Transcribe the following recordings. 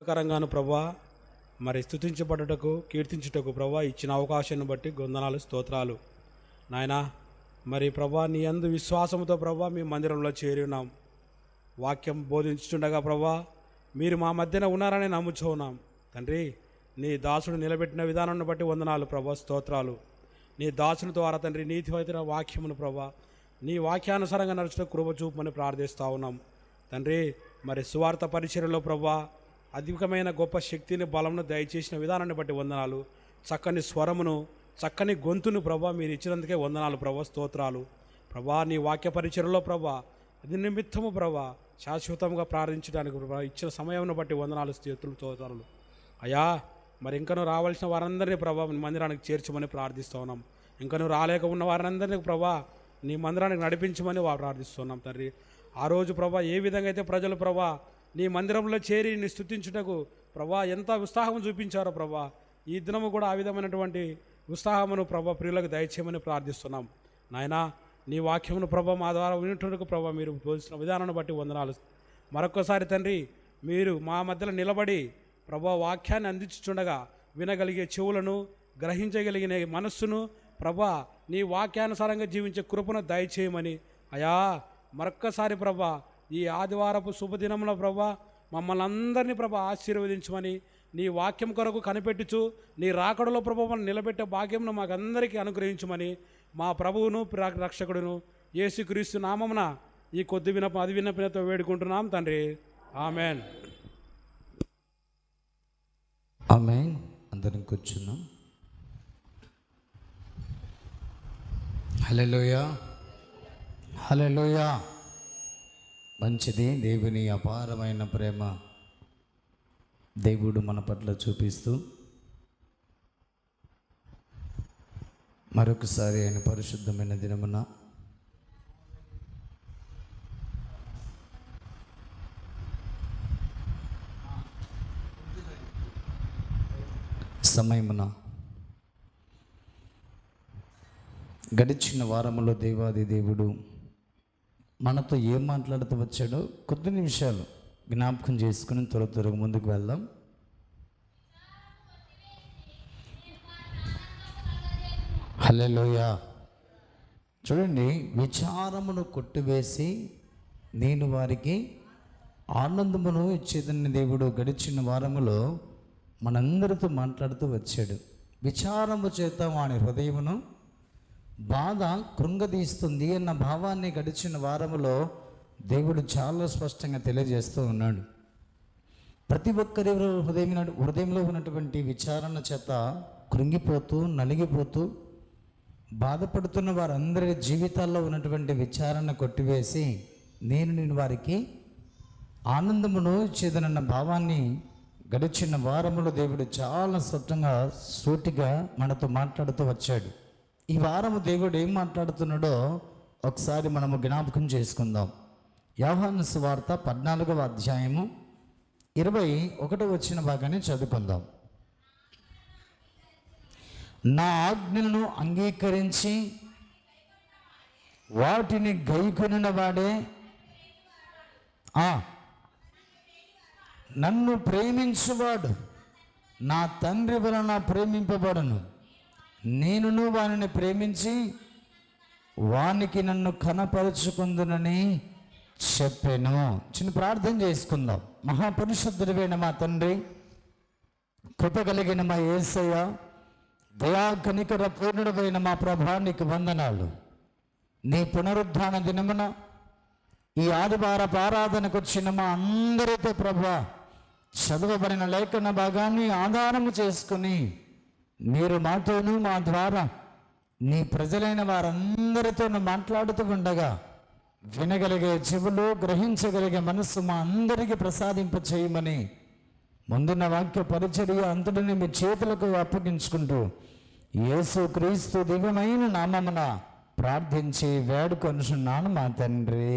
కరంగాను ప్రభా మరి స్తుతించబడుటకు కీర్తించుటకు ప్రభా ఇచ్చిన అవకాశాన్ని బట్టి వందనాలు స్తోత్రాలు నాయనా. మరి ప్రభా నీ యందు విశ్వాసంతో ప్రభా మీ మందిరంలో చేరి ఉన్నాం. వాక్యం బోధించుండగా ప్రభా మీరు మా మధ్యన ఉన్నారని నమ్ముచూ ఉన్నాం తండ్రి. నీ దాసుడు నిలబెట్టిన విధానాన్ని బట్టి వందనాలు ప్రభా, స్తోత్రాలు. నీ దాసుని ద్వారా తండ్రి నీతివైన వాక్యమును ప్రభా నీ వాక్యానుసారంగా నడుచుట కృప చూపమని ప్రార్థిస్తూ ఉన్నాం తండ్రి. మరి సువార్త పరిచర్యలో ప్రభా అధికమైన గొప్ప శక్తిని బలమును దయచేసిన విధానాన్ని బట్టి వందనాలు. చక్కని స్వరమును చక్కని గొంతును ప్రభా మీరు ఇచ్చినందుకే వందనాలు ప్రభా, స్తోత్రాలు ప్రభా. నీ వాక్య పరిచర్యలో ప్రభా అది నిమిత్తము ప్రభా శాశ్వతంగా ప్రార్థించడానికి ప్రభా ఇచ్చిన సమయంను బట్టి వందనాలు, స్తోత్రాలు అయ్యా. మరి ఇంకనూ రావాల్సిన వారందరినీ ప్రభా మందిరానికి చేర్చమని ప్రార్థిస్తూ ఉన్నాం. ఇంకనూ రాలేక ఉన్న వారందరినీ ప్రభా నీ మందిరానికి నడిపించమని ప్రార్థిస్తున్నాం తండ్రి. ఆ రోజు ప్రభా ఏ విధంగా అయితే ప్రజలు ప్రభా నీ మందిరంలో చేరి నీ స్తుతించుటకు ప్రభా ఎంత ఉత్సాహం చూపించారో ప్రభా ఈ దినము కూడా ఆ విధమైనటువంటి ఉత్సాహమును ప్రభా ప్రియులకు దయచేయమని ప్రార్థిస్తున్నాం నాయనా. నీ వాక్యమును ప్రభా మా ద్వారా వినుటకు ప్రభా మీరు బోధిస్తున్న విధానాన్ని బట్టి వందనాలు. మరొకసారి తండ్రి మీరు మా మధ్యలో నిలబడి ప్రభా వాక్యాన్ని అందించుచుండగా వినగలిగే చెవులను, గ్రహించగలిగిన మనస్సును ప్రభా నీ వాక్యానుసారంగా జీవించే కృపను దయచేయమని అయా. మరొక్కసారి ప్రభా ఈ ఆదివారపు శుభదినంలో ప్రభా మమ్మల్ని అందరినీ ప్రభా ఆశీర్వదించమని నీ వాక్యం కొరకు కనిపెట్టుచు నీ రాకడలో ప్రభావం నిలబెట్టే భాగ్యంను మాకందరికీ అనుగ్రహించమని మా ప్రభువును రక్షకుడును యేసుక్రీస్తు నామమున ఈ కొద్ది విన్నపంతో వేడుకుంటున్నాం తండ్రి. ఆమెన్. ఆమెన్. అందరం కూర్చున్నాం. హల్లెలూయా, హల్లెలూయా. మంచిది. దేవుని అపారమైన ప్రేమ దేవుడు మన పట్ల చూపిస్తూ మరొకసారి ఆయన పరిశుద్ధమైన దినమున సమయమున గడిచిన వారములో దేవాది దేవుడు మనతో ఏం మాట్లాడుతూ వచ్చాడో కొద్ది నిమిషాలు జ్ఞాపకం చేసుకుని త్వరగా ముందుకు వెళ్దాం. హల్లెలూయా. చూడండి, విచారమును కొట్టివేసి నేను వారికి ఆనందమును ఇచ్చేదని దేవుడు గడిచిన వారములో మనందరితో మాట్లాడుతూ వచ్చాడు. విచారము చేత వాని హృదయమును బాధ కృంగదీస్తుంది అన్న భావాన్ని గడిచిన వారములో దేవుడు చాలా స్పష్టంగా తెలియజేస్తూ ఉన్నాడు. ప్రతి ఒక్కరి హృదయంలో ఉన్నటువంటి విచారణ చేత కృంగిపోతూ నలిగిపోతూ బాధపడుతున్న వారందరి జీవితాల్లో ఉన్నటువంటి విచారణ కొట్టివేసి నేను వారికి ఆనందమును ఇచ్చేదనన్న భావాన్ని గడిచిన వారములో దేవుడు చాలా స్పష్టంగా సూటిగా మనతో మాట్లాడుతూ వచ్చాడు. ఈ వారము దేవుడు ఏం మాట్లాడుతున్నాడో ఒకసారి మనము జ్ఞాపకం చేసుకుందాం. యోహాను సువార్త 14వ అధ్యాయము 21వ వచ్చిన భాగాన్ని చదువుకుందాం. నా ఆజ్ఞలను అంగీకరించి వాటిని గైకొనిన వాడే నన్ను ప్రేమించువాడు నా తండ్రి వలన ప్రేమింపబడను. నేనును వానిని ప్రేమించి వానికి నన్ను కనపరుచుకుందునని చెప్పాను. చిన్న ప్రార్థన చేసుకుందాం. మహాపరిశుద్ధుడైన మా తండ్రి, కృప కలిగిన మా యేసయ్య, దయా కనికర పూర్ణుడైన మా ప్రభా నీకు వందనాలు. నీ పునరుద్ధాన దినమున ఈ ఆదివారపు ఆరాధనకు వచ్చిన మా అందరితో ప్రభా చదవబడిన లేఖన భాగాన్ని ఆధారము చేసుకుని మీరు మాతోనూ మా ద్వారా నీ ప్రజలైన వారందరితోనూ మాట్లాడుతూ ఉండగా వినగలిగే చెవులు, గ్రహించగలిగే మనస్సు మా అందరికీ ప్రసాదింప చేయమని ముందున్న వాక్య పరిచర్య అంతటిని మీ చేతులకు అప్పగించుకుంటూ యేసు క్రీస్తు దివ్యమైన నామమున ప్రార్థించి వేడుకొనుచున్నాను మా తండ్రి.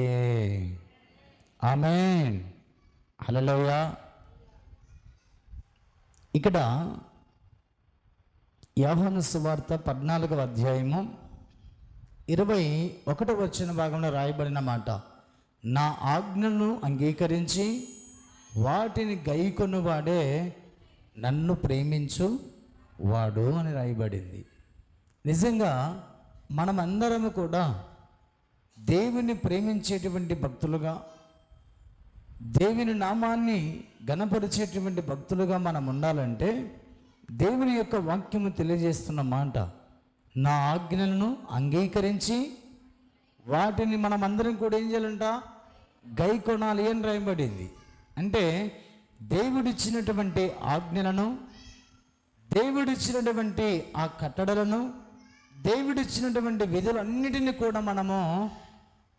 ఆమేన్. హల్లెలూయా. ఇక్కడ యోహాను సువార్త 14వ అధ్యాయము 21వ వచ్చిన భాగంలో రాయబడిన మాట, నా ఆజ్ఞను అంగీకరించి వాటిని గైకొనువాడే నన్ను ప్రేమించు వాడు అని రాయబడింది. నిజంగా మనమందరము కూడా దేవుని ప్రేమించేటువంటి భక్తులుగా, దేవుని నామాన్ని ఘనపరిచేటువంటి భక్తులుగా మనం ఉండాలంటే దేవుని యొక్క వాక్యము తెలియజేస్తున్న మాట, నా ఆజ్ఞలను అంగీకరించి వాటిని మనం అందరం కూడా ఏం చేయాలంట, గైకొనాలి అని రాయబడింది. అంటే దేవుడిచ్చినటువంటి ఆజ్ఞలను, దేవుడిచ్చినటువంటి ఆ కట్టడలను, దేవుడిచ్చినటువంటి విధులన్నిటిని కూడా మనము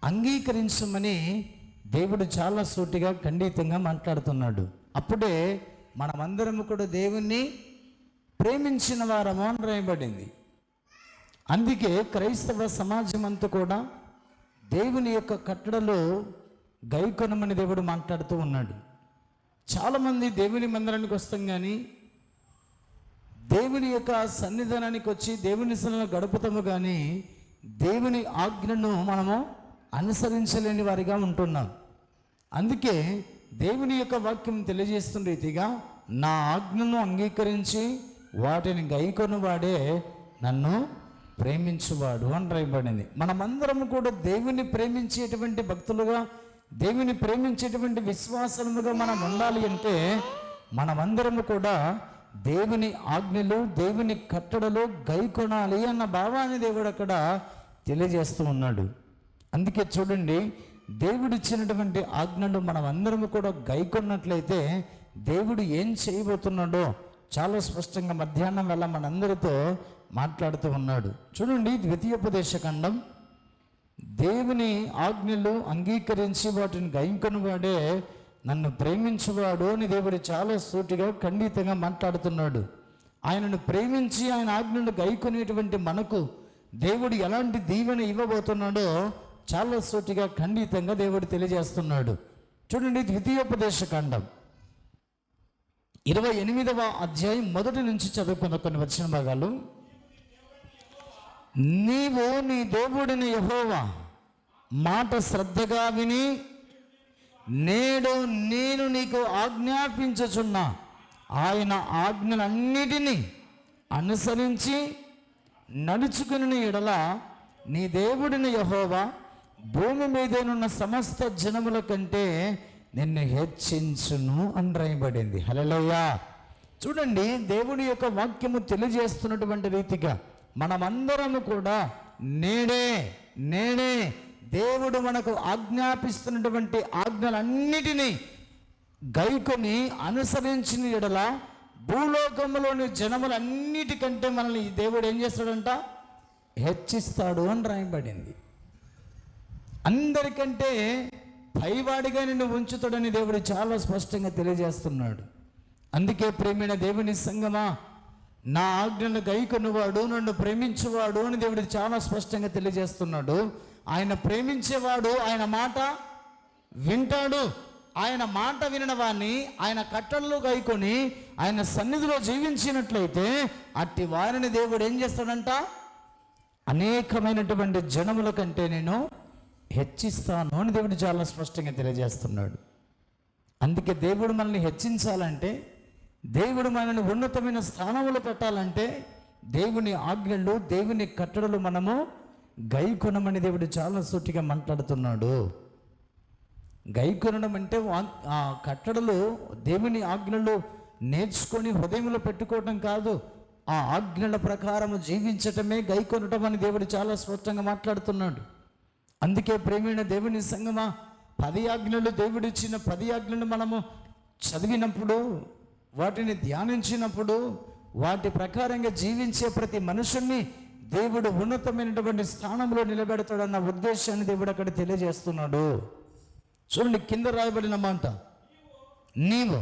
అంగీకరించమని దేవుడు చాలా సూటిగా ఖండితంగా మాట్లాడుతున్నాడు. అప్పుడే మనమందరము కూడా దేవుణ్ణి ప్రేమించిన వారము అని రాయబడింది. అందుకే క్రైస్తవ సమాజం అంతా కూడా దేవుని యొక్క కట్టడలు గైకొనమని దేవుడు మాట్లాడుతూ ఉన్నాడు. చాలామంది దేవుని మందిరానికి వస్తాం, కానీ దేవుని యొక్క సన్నిధానానికి వచ్చి దేవుని సన్నిధిలో గడుపుతాము, కానీ దేవుని ఆజ్ఞను మనము అనుసరించలేని వారిగా ఉంటున్నాం. అందుకే దేవుని యొక్క వాక్యం తెలియజేస్తున్న రీతిగా, నా ఆజ్ఞను అంగీకరించి వాటిని గైకొనువాడే నన్ను ప్రేమించువాడు అని రాయబడింది. మనమందరము కూడా దేవుని ప్రేమించేటువంటి భక్తులుగా, దేవుని ప్రేమించేటువంటి విశ్వాసముగా మనం ఉండాలి అంటే మనమందరము కూడా దేవుని ఆజ్ఞలు, దేవుని కట్టడలు గైకొనాలి అన్న భావాన్ని దేవుడు అక్కడ తెలియజేస్తూ ఉన్నాడు. అందుకే చూడండి, దేవుడిచ్చినటువంటి ఆజ్ఞలు మనం అందరము కూడా గైకొన్నట్లయితే దేవుడు ఏం చేయబోతున్నాడో చాలా స్పష్టంగా మధ్యాహ్నం వేళ మనందరితో మాట్లాడుతూ ఉన్నాడు. చూడండి, ద్వితీయోపదేశకాండం, దేవుని ఆజ్ఞలు అంగీకరించి వాటిని గైకొనువాడే నన్ను ప్రేమించువాడు అని దేవుడు చాలా సూటిగా ఖండితంగా మాట్లాడుతున్నాడు. ఆయనను ప్రేమించి ఆయన ఆజ్ఞలు గైకొనేటువంటి మనకు దేవుడు ఎలాంటి దీవెన ఇవ్వబోతున్నాడో చాలా సూటిగా ఖండితంగా దేవుడు తెలియజేస్తున్నాడు. చూడండి, ద్వితీయోపదేశకాండం 28వ అధ్యాయం 1 నుంచి చదువుకున్న కొన్ని వచన భాగాలు. నీవు నీ దేవుడిని యెహోవా మాట శ్రద్ధగా విని నేడు నేను నీకు ఆజ్ఞాపించుచున్న ఆయన ఆజ్ఞలన్నిటినీ అనుసరించి నడుచుకుని ఎడల నీ దేవుడిని యెహోవా భూమి మీదనున్న సమస్త జనముల కంటే నిన్ను హెచ్చించును అని రాయబడింది. హల్లెలూయా. చూడండి, దేవుడి యొక్క వాక్యము తెలియజేస్తున్నటువంటి రీతిగా మనమందరము కూడా నేడే దేవుడు మనకు ఆజ్ఞాపిస్తున్నటువంటి ఆజ్ఞలన్నిటినీ గైకొని అనుసరించిన ఎడల భూలోకంలోని జనములన్నిటికంటే మనల్ని దేవుడు ఏం చేస్తాడంట, హెచ్చిస్తాడు అని రాయబడింది. అందరికంటే పైవాడిగా నిన్ను ఉంచుతాడని దేవుడు చాలా స్పష్టంగా తెలియజేస్తున్నాడు. అందుకే ప్రేమైన దేవుని సంగమా, నా ఆజ్ఞను గైకొనువాడు నన్ను ప్రేమించువాడు అని దేవుడు చాలా స్పష్టంగా తెలియజేస్తున్నాడు. ఆయన ప్రేమించేవాడు ఆయన మాట వింటాడు. ఆయన మాట వినిన వారిని ఆయన కట్టడలు గైకొని ఆయన సన్నిధిలో జీవించినట్లయితే అట్టి వారిని దేవుడు ఏం చేస్తాడంట, అనేకమైనటువంటి జనముల కంటే నేను హెచ్చిస్తాను అని దేవుడు చాలా స్పష్టంగా తెలియజేస్తున్నాడు. అందుకే దేవుడు మనల్ని హెచ్చించాలంటే, దేవుడు మనల్ని ఉన్నతమైన స్థానంలో పెట్టాలంటే దేవుని ఆజ్ఞలు, దేవుని కట్టడలు మనము గైకొనమని దేవుడు చాలా సూటిగా మాట్లాడుతున్నాడు. గైకొనడం అంటే ఆ కట్టడలు, దేవుని ఆజ్ఞలు నేర్చుకొని హృదయంలో పెట్టుకోవటం కాదు, ఆ ఆజ్ఞల ప్రకారము జీవించటమే గైకొనటం అని దేవుడు చాలా స్పష్టంగా మాట్లాడుతున్నాడు. అందుకే ప్రేమైన దేవుని సంగమా, 10 ఆజ్ఞలు, దేవుడిచ్చిన 10 ఆజ్ఞలు మనము చదివినప్పుడు, వాటిని ధ్యానించినప్పుడు, వాటి ప్రకారంగా జీవించే ప్రతి మనుషుల్ని దేవుడు ఉన్నతమైనటువంటి స్థానంలో నిలబెడతాడన్న ఉద్దేశాన్ని దేవుడు అక్కడ తెలియజేస్తున్నాడు. చూడండి, కింద రాయబడిన మాట, నీవు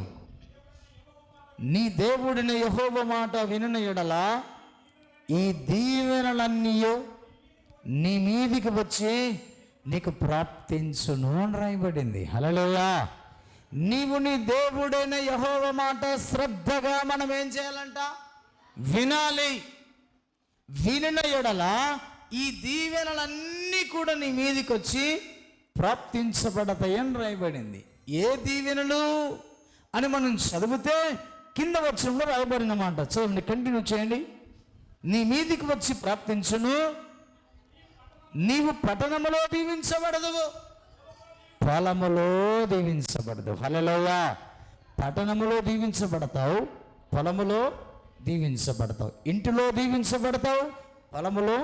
నీ దేవుడిని యెహోవా మాట వినిన ఎడల ఈ దీవెనలన్నీ నీ మీదికి వచ్చి నీకు ప్రాప్తించును అని రాయబడింది. హల్లెలూయా. నీవు నీ దేవుడైన యెహోవా మాట శ్రద్ధగా మనం ఏం చేయాలంట, వినాలి. వినిన ఎడల ఈ దీవెనలన్నీ కూడా నీ మీదికి వచ్చి ప్రాప్తించబడతాయని రాయబడింది. ఏ దీవెనలు? అని మనం చదివితే కింద వచనంలో రాయబడిన మాట చదవండి, కంటిన్యూ చేయండి. నీ మీదికి వచ్చి ప్రాప్తించును, నీవు పట్టణములో దీవించబడదువు, పొలములో దీవించబడదు. హల్లెలూయా. పట్టణములో దీవించబడతావు, పొలములో దీవించబడతావు, ఇంటిలో దీవించబడతావు, పొలములో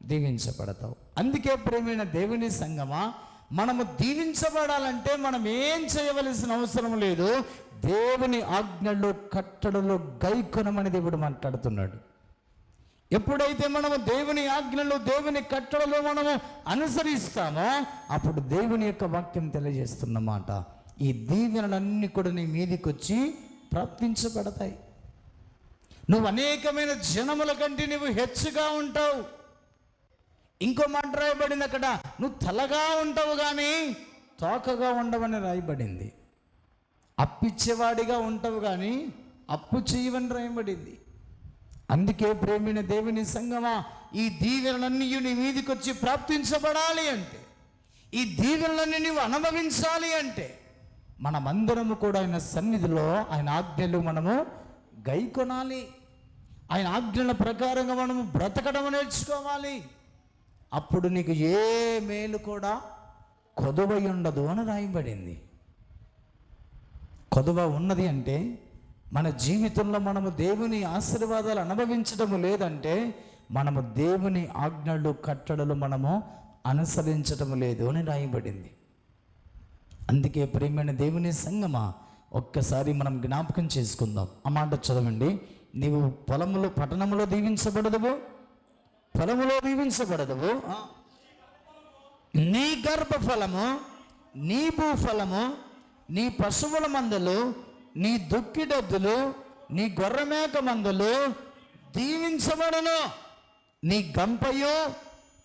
దీవించబడతావు. అందుకే ప్రియమైన దేవుని సంగమా, మనము దీవించబడాలంటే మనం ఏం చేయవలసిన అవసరం లేదు. దేవుని ఆజ్ఞలు కట్టడలు గైకొనమని దేవుడు మాట్లాడుతున్నాడు. ఎప్పుడైతే మనము దేవుని ఆజ్ఞలు దేవుని కట్టడలు మనము అనుసరిస్తామో అప్పుడు దేవుని యొక్క వాక్యం తెలియజేస్తున్నమాట, ఈ దీవెనలన్నీ కూడా నీ మీదికి వచ్చి ప్రాప్తించబడతాయి. నువ్వు అనేకమైన జనముల కంటే నువ్వు హెచ్చుగా ఉంటావు. ఇంకో మాట రాయబడింది అక్కడ, నువ్వు తలగా ఉంటావు కానీ తోకగా ఉండవని రాయబడింది. అప్పిచ్చేవాడిగా ఉంటావు కానీ అప్పు చేయవని రాయబడింది. అందుకే ప్రేమైన దేవుని సంగమా, ఈ దీవెనలన్నీ నీ మీదికి వచ్చి ప్రాప్తించబడాలి అంటే, ఈ దీవెనలన్నీ నువ్వు అనుభవించాలి అంటే, మనమందరము కూడా ఆయన సన్నిధిలో ఆయన ఆజ్ఞలు మనము గైకొనాలి. ఆయన ఆజ్ఞల ప్రకారంగా మనము బ్రతకడం నేర్చుకోవాలి. అప్పుడు నీకు ఏ మేలు కూడా కొదువై ఉండదు అని రాయబడింది. కొదువ ఉన్నది అంటే మన జీవితంలో మనము దేవుని ఆశీర్వాదాలు అనుభవించడము లేదంటే మనము దేవుని ఆజ్ఞలు కట్టడలు మనము అనుసరించటము లేదు అని రాయబడింది. అందుకే ప్రియమైన దేవుని సంగమా, ఒక్కసారి మనం జ్ఞాపకం చేసుకుందాం. ఆ మాట చదవండి. నీవు పొలములో పట్టణములో దీవించబడదువు, పొలములో దీవించబడదువు, నీ గర్భఫలము, నీ భూఫలము, నీ పశువుల మందలు, నీ దుక్కిడెద్దులు, నీ గొర్రెమేక మందలు దీవించబడను. నీ గంపయు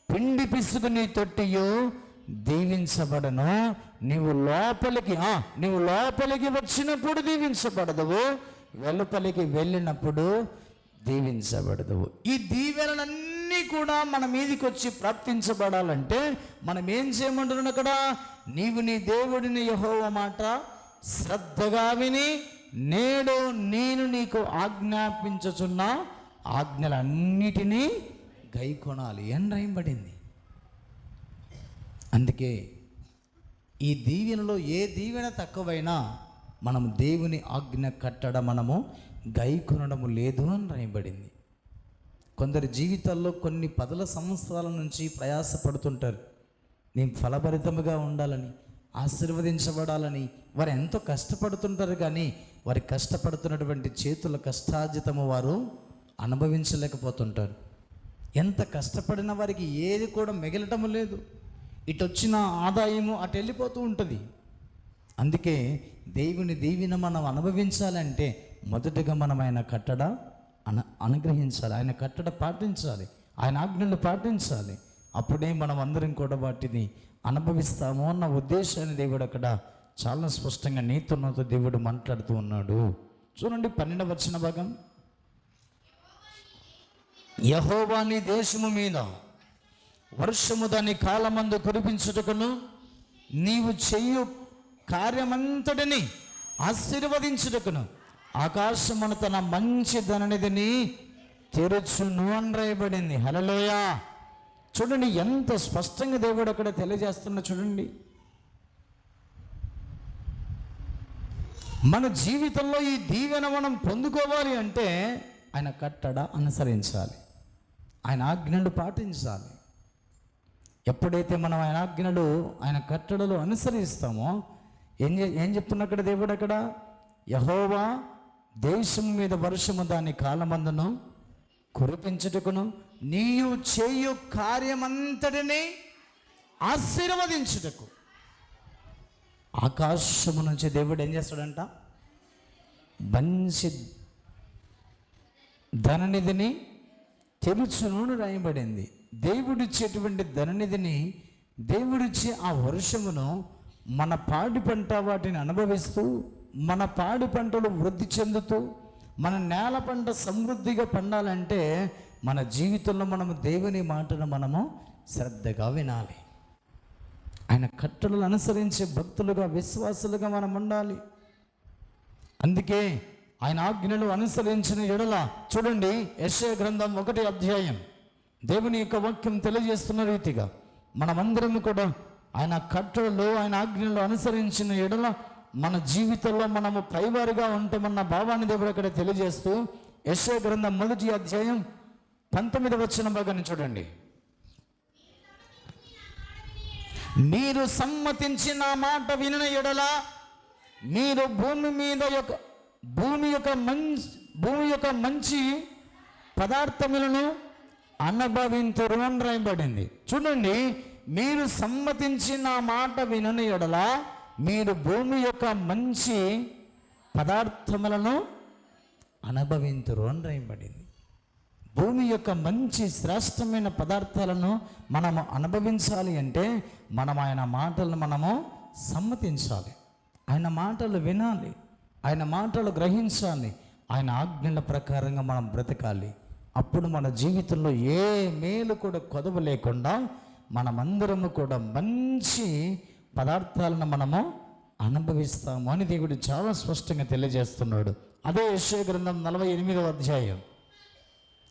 పిండి పిసుకు నీ తొట్టియు దీవించబడను. నీవు లోపలికి వచ్చినప్పుడు దీవించబడదువు, వెలుపలికి వెళ్ళినప్పుడు దీవించబడదువు. ఈ దీవెనలన్నీ కూడా మన మీదకి వచ్చి ప్రాప్తించబడాలంటే మనం ఏం చేయమంటున్నాను అక్కడ, నీవు నీ దేవుడిని యెహోవా మాట శ్రద్ధగా విని నేడు నేను నీకు ఆజ్ఞాపించుచున్న ఆజ్ఞలన్నిటినీ గైకొనాలి అని రాయబడింది. అందుకే ఈ దీవెనలో ఏ దీవెన తక్కువైనా మనం దేవుని ఆజ్ఞ కట్టడం మనము గైకొనడము లేదు అని రాయబడింది. కొందరి జీవితాల్లో కొన్ని 10 సంవత్సరాల నుంచి ప్రయాసపడుతుంటారు. నేను ఫలభరితముగా ఉండాలని, ఆశీర్వదించబడాలని వారు ఎంతో కష్టపడుతుంటారు. కానీ వారి కష్టపడుతున్నటువంటి చేతుల కష్టార్జితము వారు అనుభవించలేకపోతుంటారు. ఎంత కష్టపడిన వారికి ఏది కూడా మిగలటం లేదు. ఇటు వచ్చిన ఆదాయము అటు వెళ్ళిపోతూ ఉంటుంది. అందుకే దేవుని దీవెన మనం అనుభవించాలంటే మొదటగా మనం ఆయన కట్టడ అనుగ్రహించాలి, ఆయన కట్టడ పాటించాలి, ఆయన ఆజ్ఞలు పాటించాలి. అప్పుడే మనం అందరం కూడా వాటిని అనుభవిస్తాము అన్న ఉద్దేశాన్ని దేవుడు అక్కడ చాలా స్పష్టంగా నీతున్నతో దేవుడు మాట్లాడుతూ ఉన్నాడు. చూడండి 12వ వచన భాగం. యెహోవా నీ దేశము మీద వర్షము దాని కాలమందు కురిపించుటకును నీవు చేయు కార్యమంతటిని ఆశీర్వదించుటకును ఆకాశమును తన మంచి ధననిధిని తెరచును అని రాయబడింది. హల్లెలూయా. చూడండి ఎంత స్పష్టంగా దేవుడు అక్కడ తెలియజేస్తున్నా. చూడండి, మన జీవితంలో ఈ దీవెన మనం పొందుకోవాలి అంటే ఆయన కట్టడ అనుసరించాలి, ఆయన ఆజ్ఞలు పాటించాలి. ఎప్పుడైతే మనం ఆయన ఆజ్ఞలు ఆయన కట్టడలు అనుసరిస్తామో ఏం చెప్తున్నా అక్కడ దేవుడు అక్కడ, యెహోవా దేశం మీద వర్షము దాని కాలమందును కురిపించుటకును నీవు చేయు కార్యమంతటిని ఆశీర్వదించుటకు. ఆకాశము నుంచి దేవుడు ఏం చేస్తాడంట, మంచి ధననిధిని తెరుచును రాయబడింది. దేవుడిచ్చేటువంటి ధననిధిని, దేవుడిచ్చే ఆ వర్షమును మన పాడి పంట వాటిని అనుభవిస్తూ, మన పాడి పంటలు వృద్ధి చెందుతూ, మన నేల పంట సమృద్ధిగా పండాలంటే మన జీవితంలో మనము దేవుని మాటను మనము శ్రద్ధగా వినాలి. ఆయన కట్టడలు అనుసరించే భక్తులుగా, విశ్వాసులుగా మనం ఉండాలి. అందుకే ఆయన ఆజ్ఞలు అనుసరించిన ఎడల చూడండి, యెషయా గ్రంథం 1వ అధ్యాయం దేవుని యొక్క వాక్యం తెలియజేస్తున్న రీతిగా మనమందరం కూడా ఆయన కట్టడలు, ఆయన ఆజ్ఞలు అనుసరించిన ఎడల మన జీవితంలో మనము పైవారిగా ఉంటామన్న భావాన్ని దేవుడు అక్కడ తెలియజేస్తూ యెషయా గ్రంథం 1వ అధ్యాయం 19వ వచనం భాగాన్ని చూడండి. మీరు సమ్మతించిన మాట వినిన ఎడల మీరు భూమి యొక్క మంచి పదార్థములను అనుభవింతురు అని రాయబడింది. చూడండి, మీరు సమ్మతించిన మాట వినని ఎడల మీరు భూమి యొక్క మంచి పదార్థములను అనుభవింతురు అని రాయబడింది. భూమి యొక్క మంచి శ్రేష్టమైన పదార్థాలను మనము అనుభవించాలి అంటే మనం ఆయన మాటలను మనము సమ్మతించాలి, ఆయన మాటలు వినాలి, ఆయన మాటలు గ్రహించాలి, ఆయన ఆజ్ఞల ప్రకారంగా మనం బ్రతకాలి. అప్పుడు మన జీవితంలో ఏ మేలు కూడా కొదవ లేకుండా మనమందరము కూడా మంచి పదార్థాలను మనము అనుభవిస్తాము అని దేవుడు చాలా స్పష్టంగా తెలియజేస్తున్నాడు. అదే యెషయా గ్రంథం 48వ అధ్యాయం,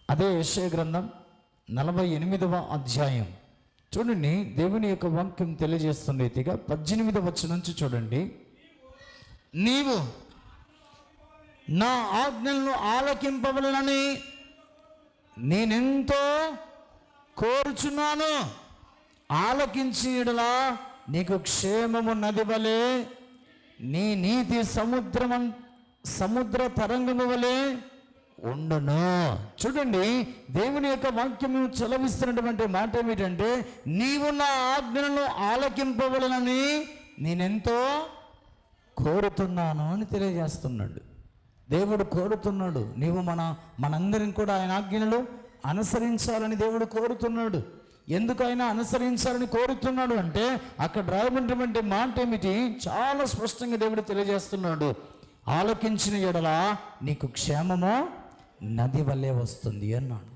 అదే యెషయా గ్రంథం 48వ అధ్యాయం చూడండి, దేవుని యొక్క వాక్యం తెలియజేస్తున్న రీతిగా 18వ వచనం నుంచి చూడండి. నీవు నా ఆజ్ఞలను ఆలకింపవలనని నేనెంతో కోరుచున్నాను. ఆలకించి ఎడలా నీకు క్షేమము నది వలె, నీ నీతి సముద్ర తరంగము వలె ఉండును. చూడండి, దేవుని యొక్క వాక్యము చలవిస్తున్నటువంటి మాట ఏమిటంటే, నీవు నా ఆజ్ఞలను ఆలకింపవలనని నేనెంతో కోరుతున్నాను అని తెలియజేస్తున్నాడు. దేవుడు కోరుతున్నాడు, నీవు మనందరం కూడా ఆయన ఆజ్ఞలు అనుసరించాలని దేవుడు కోరుతున్నాడు. ఎందుకు ఆయన అనుసరించాలని కోరుతున్నాడు అంటే అక్కడ రాయబడినటువంటి మాట ఏమిటి, చాలా స్పష్టంగా దేవుడు తెలియజేస్తున్నాడు. ఆలకించిన ఎడల నీకు క్షేమము నది వల్లే వస్తుంది అన్నాడు.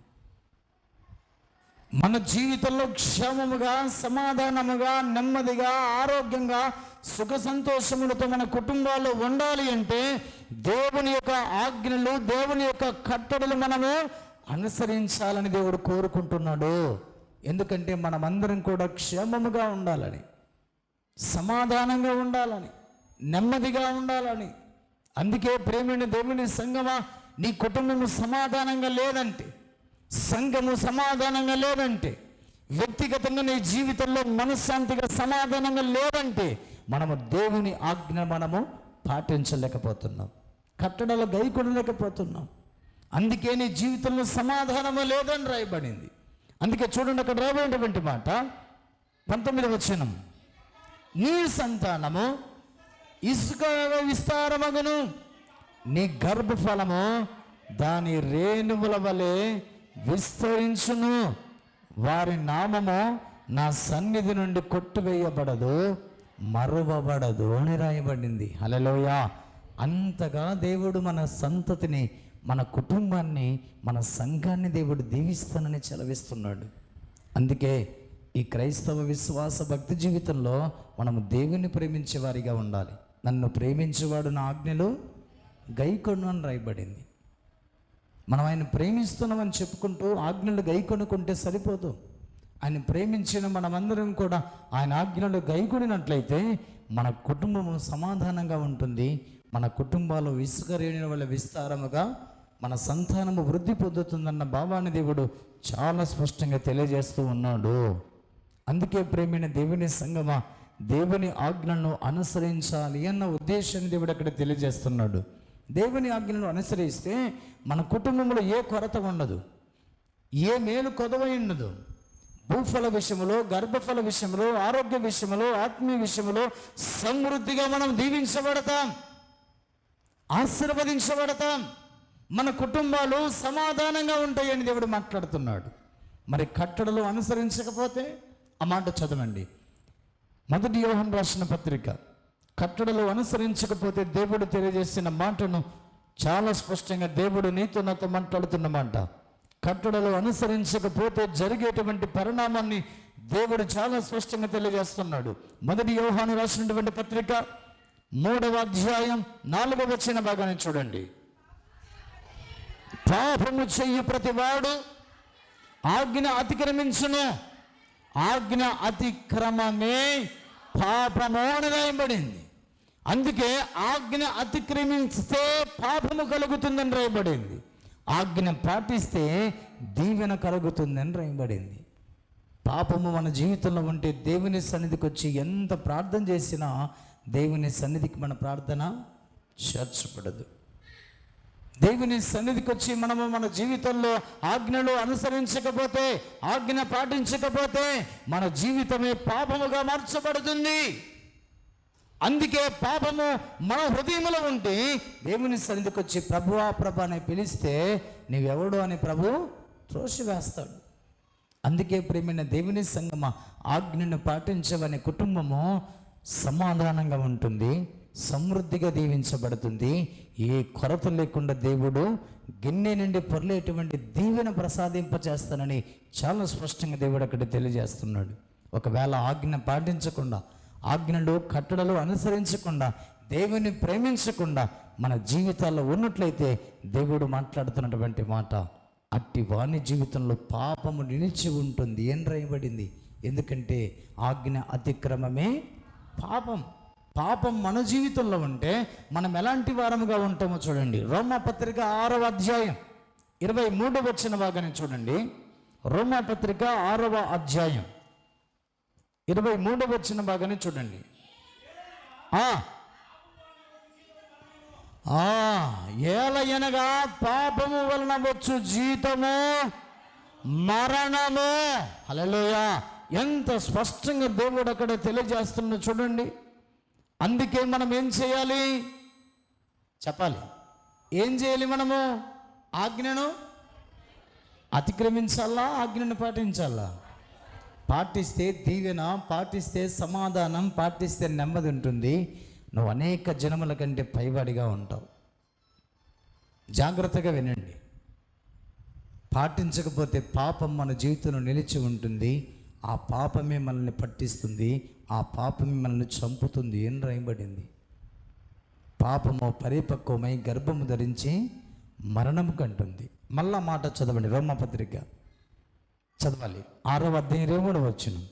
మన జీవితంలో క్షేమముగా, సమాధానముగా, నెమ్మదిగా, ఆరోగ్యంగా, సుఖ సంతోషములతో మన కుటుంబాల్లో ఉండాలి అంటే దేవుని యొక్క ఆజ్ఞలు, దేవుని యొక్క కట్టడలు మనము అనుసరించాలని దేవుడు కోరుకుంటున్నాడు. ఎందుకంటే మనమందరం కూడా క్షేమముగా ఉండాలని, సమాధానంగా ఉండాలని, నెమ్మదిగా ఉండాలని. అందుకే ప్రేమైన దేవుని సంగమా, నీ కుటుంబము సమాధానంగా లేదంటే, సంఘము సమాధానంగా లేదంటే, వ్యక్తిగతంగా నీ జీవితంలో మనశ్శాంతిగా సమాధానంగా లేదంటే మనము దేవుని ఆజ్ఞ మనము పాటించలేకపోతున్నాం, కట్టడలు గైకొనలేకపోతున్నాం. అందుకే నీ జీవితంలో సమాధానము లేదని రాయబడింది. అందుకే చూడండి, అక్కడ రాబడినటువంటి మాట 19వ వచనం, నీ సంతానము ఇసుక విస్తారమగును, నీ గర్భఫలము దాని రేణువుల వలె విస్తరించును, వారి నామము నా సన్నిధి నుండి కొట్టువేయబడదు, మరువబడదు అని రాయబడింది. హల్లెలూయా. అంతగా దేవుడు మన సంతతిని, మన కుటుంబాన్ని, మన సంఘాన్ని దేవుడు దీవిస్తానని చెలవిస్తున్నాడు. అందుకే ఈ క్రైస్తవ విశ్వాస భక్తి జీవితంలో మనము దేవుని ప్రేమించే వారిగా ఉండాలి. నన్ను ప్రేమించేవాడు నా ఆజ్ఞలు గైకొను అని రాయబడింది. మనం ఆయన ప్రేమిస్తున్నామని చెప్పుకుంటూ ఆజ్ఞలు గైకొనుకుంటే సరిపోదు. ఆయన ప్రేమించిన మనమందరం కూడా ఆయన ఆజ్ఞలు గైకొనినట్లయితే మన కుటుంబము సమాధానంగా ఉంటుంది. మన కుటుంబాలు ఇసుక రేణుల వల్ల విస్తారముగా, మన సంతానము వృద్ధి పొందుతుందన్న భావాన్ని దేవుడు చాలా స్పష్టంగా తెలియజేస్తూ ఉన్నాడు. అందుకే ప్రేమైన దేవుని సంగమా, దేవుని ఆజ్ఞలను అనుసరించాలి అన్న ఉద్దేశాన్ని దేవుడు అక్కడ తెలియజేస్తున్నాడు. దేవుని ఆజ్ఞలను అనుసరిస్తే మన కుటుంబంలో ఏ కొరత ఉండదు, ఏ మేలు కొదవై ఉండదు. భూఫల విషయంలో, గర్భఫల విషయంలో, ఆరోగ్య విషయంలో, ఆత్మీయ విషయంలో సమృద్ధిగా మనం దీవించబడతాం, ఆశీర్వదించబడతాం. మన కుటుంబాలు సమాధానంగా ఉంటాయని దేవుడు మాట్లాడుతున్నాడు. మరి కట్టడలు అనుసరించకపోతే ఆ మాట చదవండి, 1 యోహాను రాసిన పత్రిక. కట్టడలు అనుసరించకపోతే దేవుడు తెలియజేసిన మాటను చాలా స్పష్టంగా దేవుడు నీతో నాతో మాట్లాడుతున్న మాట. కట్టడలు అనుసరించకపోతే జరిగేటువంటి పరిణామాన్ని దేవుడు చాలా స్పష్టంగా తెలియజేస్తున్నాడు. 1 యోహాను రాసినటువంటి పత్రిక 3వ అధ్యాయం 4వ వచన భాగాన్ని చూడండి. పాపము చెయ్యి ప్రతివాడు ఆజ్ఞ అతిక్రమించును, ఆజ్ఞ అతిక్రమమే పాపము అని రాయబడింది. అందుకే ఆజ్ఞ అతిక్రమిస్తే పాపము కలుగుతుందని రాయబడింది, ఆజ్ఞ పాటిస్తే దీవెన కలుగుతుందని రాయబడింది. పాపము మన జీవితంలో ఉంటే దేవుని సన్నిధికి వచ్చి ఎంత ప్రార్థన చేసినా దేవుని సన్నిధికి మన ప్రార్థన చేర్చబడదు. దేవుని సన్నిధికి వచ్చి మనము మన జీవితంలో ఆజ్ఞలు అనుసరించకపోతే, ఆజ్ఞ పాటించకపోతే మన జీవితమే పాపముగా మార్చబడుతుంది. అందుకే పాపము మన హృదయంలో ఉంటే దేవుని సన్నిధికి వచ్చి ప్రభువా ప్రభు అని పిలిస్తే నీవెవడు అని ప్రభు త్రోసివేస్తాడు. అందుకే ప్రేమైన దేవుని సంగమ, ఆజ్ఞను పాటించవని కుటుంబము సమాధానంగా ఉంటుంది, సమృద్ధిగా దీవించబడుతుంది. ఏ కొరత లేకుండా దేవుడు గిన్నె నుండి పొర్లేటువంటి దీవెన ప్రసాదింపచేస్తానని చాలా స్పష్టంగా దేవుడు అక్కడ తెలియజేస్తున్నాడు. ఒకవేళ ఆజ్ఞ పాటించకుండా, ఆజ్ఞలు కట్టడలు అనుసరించకుండా, దేవుని ప్రేమించకుండా మన జీవితాల్లో ఉన్నట్లయితే దేవుడు మాట్లాడుతున్నటువంటి మాట, అట్టి వాని జీవితంలో పాపము నిలిచి ఉంటుంది అని రాయబడింది. ఎందుకంటే ఆజ్ఞ అతిక్రమమే పాపం. పాపం మన జీవితంలో ఉంటే మనం ఎలాంటి వారముగా ఉంటామో చూడండి. రోమాపత్రిక 6వ అధ్యాయం 23వ వచన భాగాన్ని చూడండి. రోమాపత్రిక 6వ అధ్యాయం 23వ వచన భాగాన్ని చూడండి. ఏలయనగా పాపము వలన వచ్చు జీతము మరణము. హల్లెలూయా! ఎంత స్పష్టంగా దేవుడు అక్కడ తెలియజేస్తున్నా చూడండి. అందుకే మనం ఏం చేయాలి చెప్పాలి. ఏం చేయాలి? మనము ఆజ్ఞను అతిక్రమించాలా, ఆజ్ఞను పాటించాలా? పాటిస్తే దీవెన, పాటిస్తే సమాధానం, పాటిస్తే నెమ్మది ఉంటుంది. నువ్వు అనేక జనముల కంటే పైవాడిగా ఉంటావు. జాగ్రత్తగా వినండి. పాటించకపోతే పాపం మన జీవితంలో నిలిచి ఉంటుంది. ఆ పాపమే మనల్ని పట్టిస్తుంది, ఆ పాపమే మనల్ని చంపుతుంది అని రాయబడింది. పాపము పరిపక్వమై గర్భము ధరించి మరణము కంటుంది. మళ్ళా మాట చదవండి, రోమపత్రిక చదవాలి 6వ అధ్యాయం 23వ వచనం.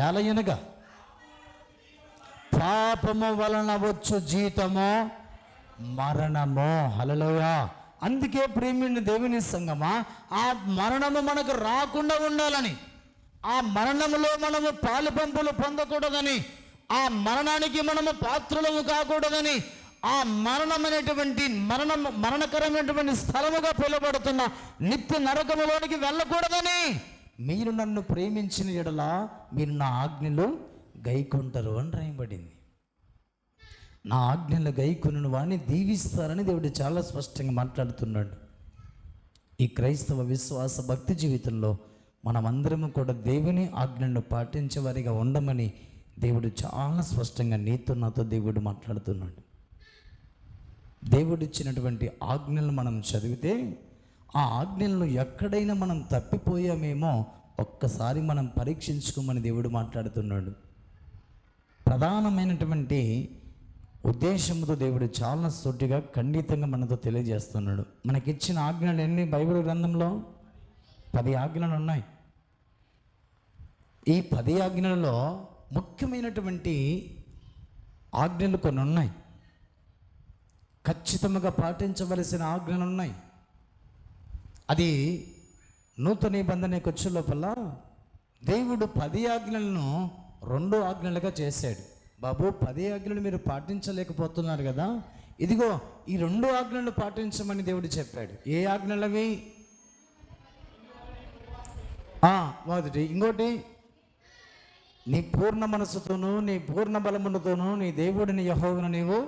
ఏలయనగా పాపము వలన వచ్చు జీతము మరణము. హల్లెలూయా! అందుకే ప్రేమిని దేవుని సంగమా, ఆ మరణము మనకు రాకుండా ఉండాలని, ఆ మరణములో మనము పాలు పంపులు పొందకూడదని, ఆ మరణానికి మనము పాత్రులము కాకూడదని, ఆ మరణమైనటువంటి మరణకరమైనటువంటి స్థలముగా పిలువబడుతున్న నిత్య నరకములోనికి వెళ్ళకూడదని, మీరు నన్ను ప్రేమించిన యెడల మీరు నా ఆజ్ఞలు గైకొంటారు అని రాయబడింది. నా ఆజ్ఞలు గైకొను వాడిని దీవిస్తారని దేవుడు చాలా స్పష్టంగా మాట్లాడుతున్నాడు. ఈ క్రైస్తవ విశ్వాస భక్తి జీవితంలో మనమందరము కూడా దేవుని ఆజ్ఞలను పాటించే వారిగా ఉండమని దేవుడు చాలా స్పష్టంగా నీతో నాతో దేవుడు మాట్లాడుతున్నాడు. దేవుడు ఇచ్చినటువంటి ఆజ్ఞలను మనం చదివితే ఆ ఆజ్ఞలను ఎక్కడైనా మనం తప్పిపోయామేమో ఒక్కసారి మనం పరీక్షించుకోమని దేవుడు మాట్లాడుతున్నాడు. ప్రధానమైనటువంటి ఉద్దేశంతో దేవుడు చాలా సూటిగా ఖండితంగా మనతో తెలియజేస్తున్నాడు. మనకిచ్చిన ఆజ్ఞలు ఎన్ని? బైబిల్ గ్రంథంలో 10 ఆజ్ఞలు ఉన్నాయి. ఈ 10 ఆజ్ఞలలో ముఖ్యమైనటువంటి ఆజ్ఞలు కొన్ని ఉన్నాయి, ఖచ్చితంగా పాటించవలసిన ఆజ్ఞలు ఉన్నాయి. అది నూతన నిబంధనకు వచ్చే లోపల దేవుడు 10 ఆజ్ఞలను 2 ఆజ్ఞలుగా చేశాడు. బాబు 10 ఆజ్ఞలు మీరు పాటించలేకపోతున్నారు కదా, ఇదిగో ఈ 2 ఆజ్ఞలను పాటించమని దేవుడు చెప్పాడు. ఏ ఆజ్ఞలవి? మొదటి, ఇంకోటి నీ పూర్ణ మనసుతోనూ నీ పూర్ణ బలములతోనూ నీ దేవుడిని యెహోవాను నీవు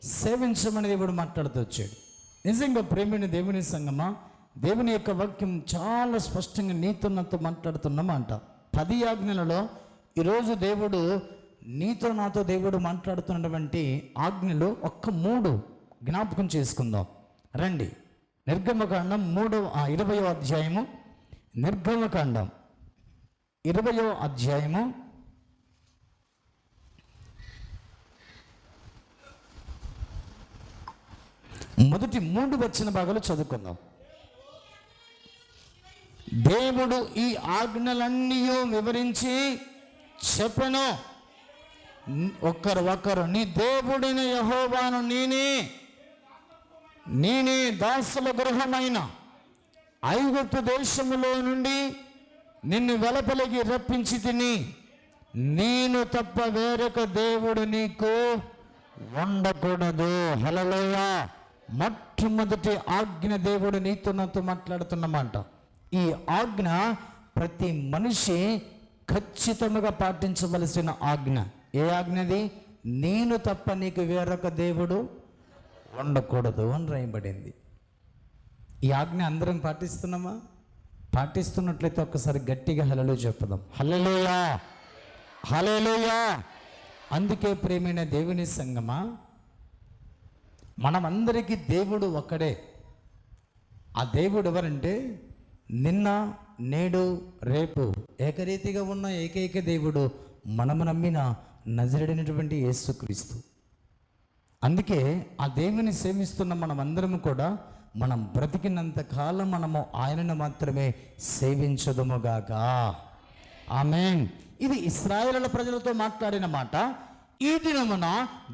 సేవించమని దేవుడు మాట్లాడుతూ వచ్చాడు. నిజంగా ప్రేమైన దేవుని సంగమా, దేవుని యొక్క వాక్యం చాలా స్పష్టంగా నీతో నాతో మాట్లాడుతున్నమాట. 10 ఆజ్ఞలలో ఈరోజు దేవుడు నీతో నాతో దేవుడు మాట్లాడుతున్నటువంటి ఆజ్ఞలు ఒక్క 3 జ్ఞాపకం చేసుకుందాం రండి. నిర్గమకాండం 20వ అధ్యాయము, నిర్గమకాండం 20వ అధ్యాయము మొదటి 3 వచన భాగాలు చదువుకుందాం. దేవుడు ఈ ఆజ్ఞలన్నీ వివరించి చెప్పెను. ఒకరు నీ దేవుడిని యెహోవాను నేనే దాసుల గృహమైన ఐగుప్తు దేశములో నుండి నిన్ను వెలుపలికి రప్పించి తిని, నేను తప్ప వేరొక దేవుడు నీకు ఉండకూడదు. హల్లెలూయా. మొట్టమొదటి ఆజ్ఞ దేవుడు నీతో నాతో మాట్లాడుతున్నమాట. ఈ ఆజ్ఞ ప్రతి మనిషి ఖచ్చితంగా పాటించవలసిన ఆజ్ఞ. ఏ ఆజ్ఞది? నేను తప్ప నీకు వేరొక దేవుడు ఉండకూడదు అని రాయబడింది. ఈ ఆజ్ఞ అందరం పాటిస్తున్నామా? పాటిస్తున్నట్లయితే ఒక్కసారి గట్టిగా హల్లెలూయా చెప్పుదాం. హల్లెలూయా, హల్లెలూయా. అందుకే ప్రియమైన దేవుని సంగమా, మనమందరికీ దేవుడు ఒక్కడే. ఆ దేవుడు ఎవరంటే నిన్న నేడు రేపు ఏకరీతిగా ఉన్న ఏకైక దేవుడు మనము నమ్మిన నజరేయుడైనటువంటి యేసుక్రీస్తు. అందుకే ఆ దేవుని సేవిస్తున్న మనమందరము కూడా మనం బ్రతికినంత కాలం మనము ఆయనను మాత్రమే సేవించదుముగాక. ఆమేన్. ఇది ఇశ్రాయేలుల ప్రజలతో మాట్లాడిన మాట. ఈ దినమున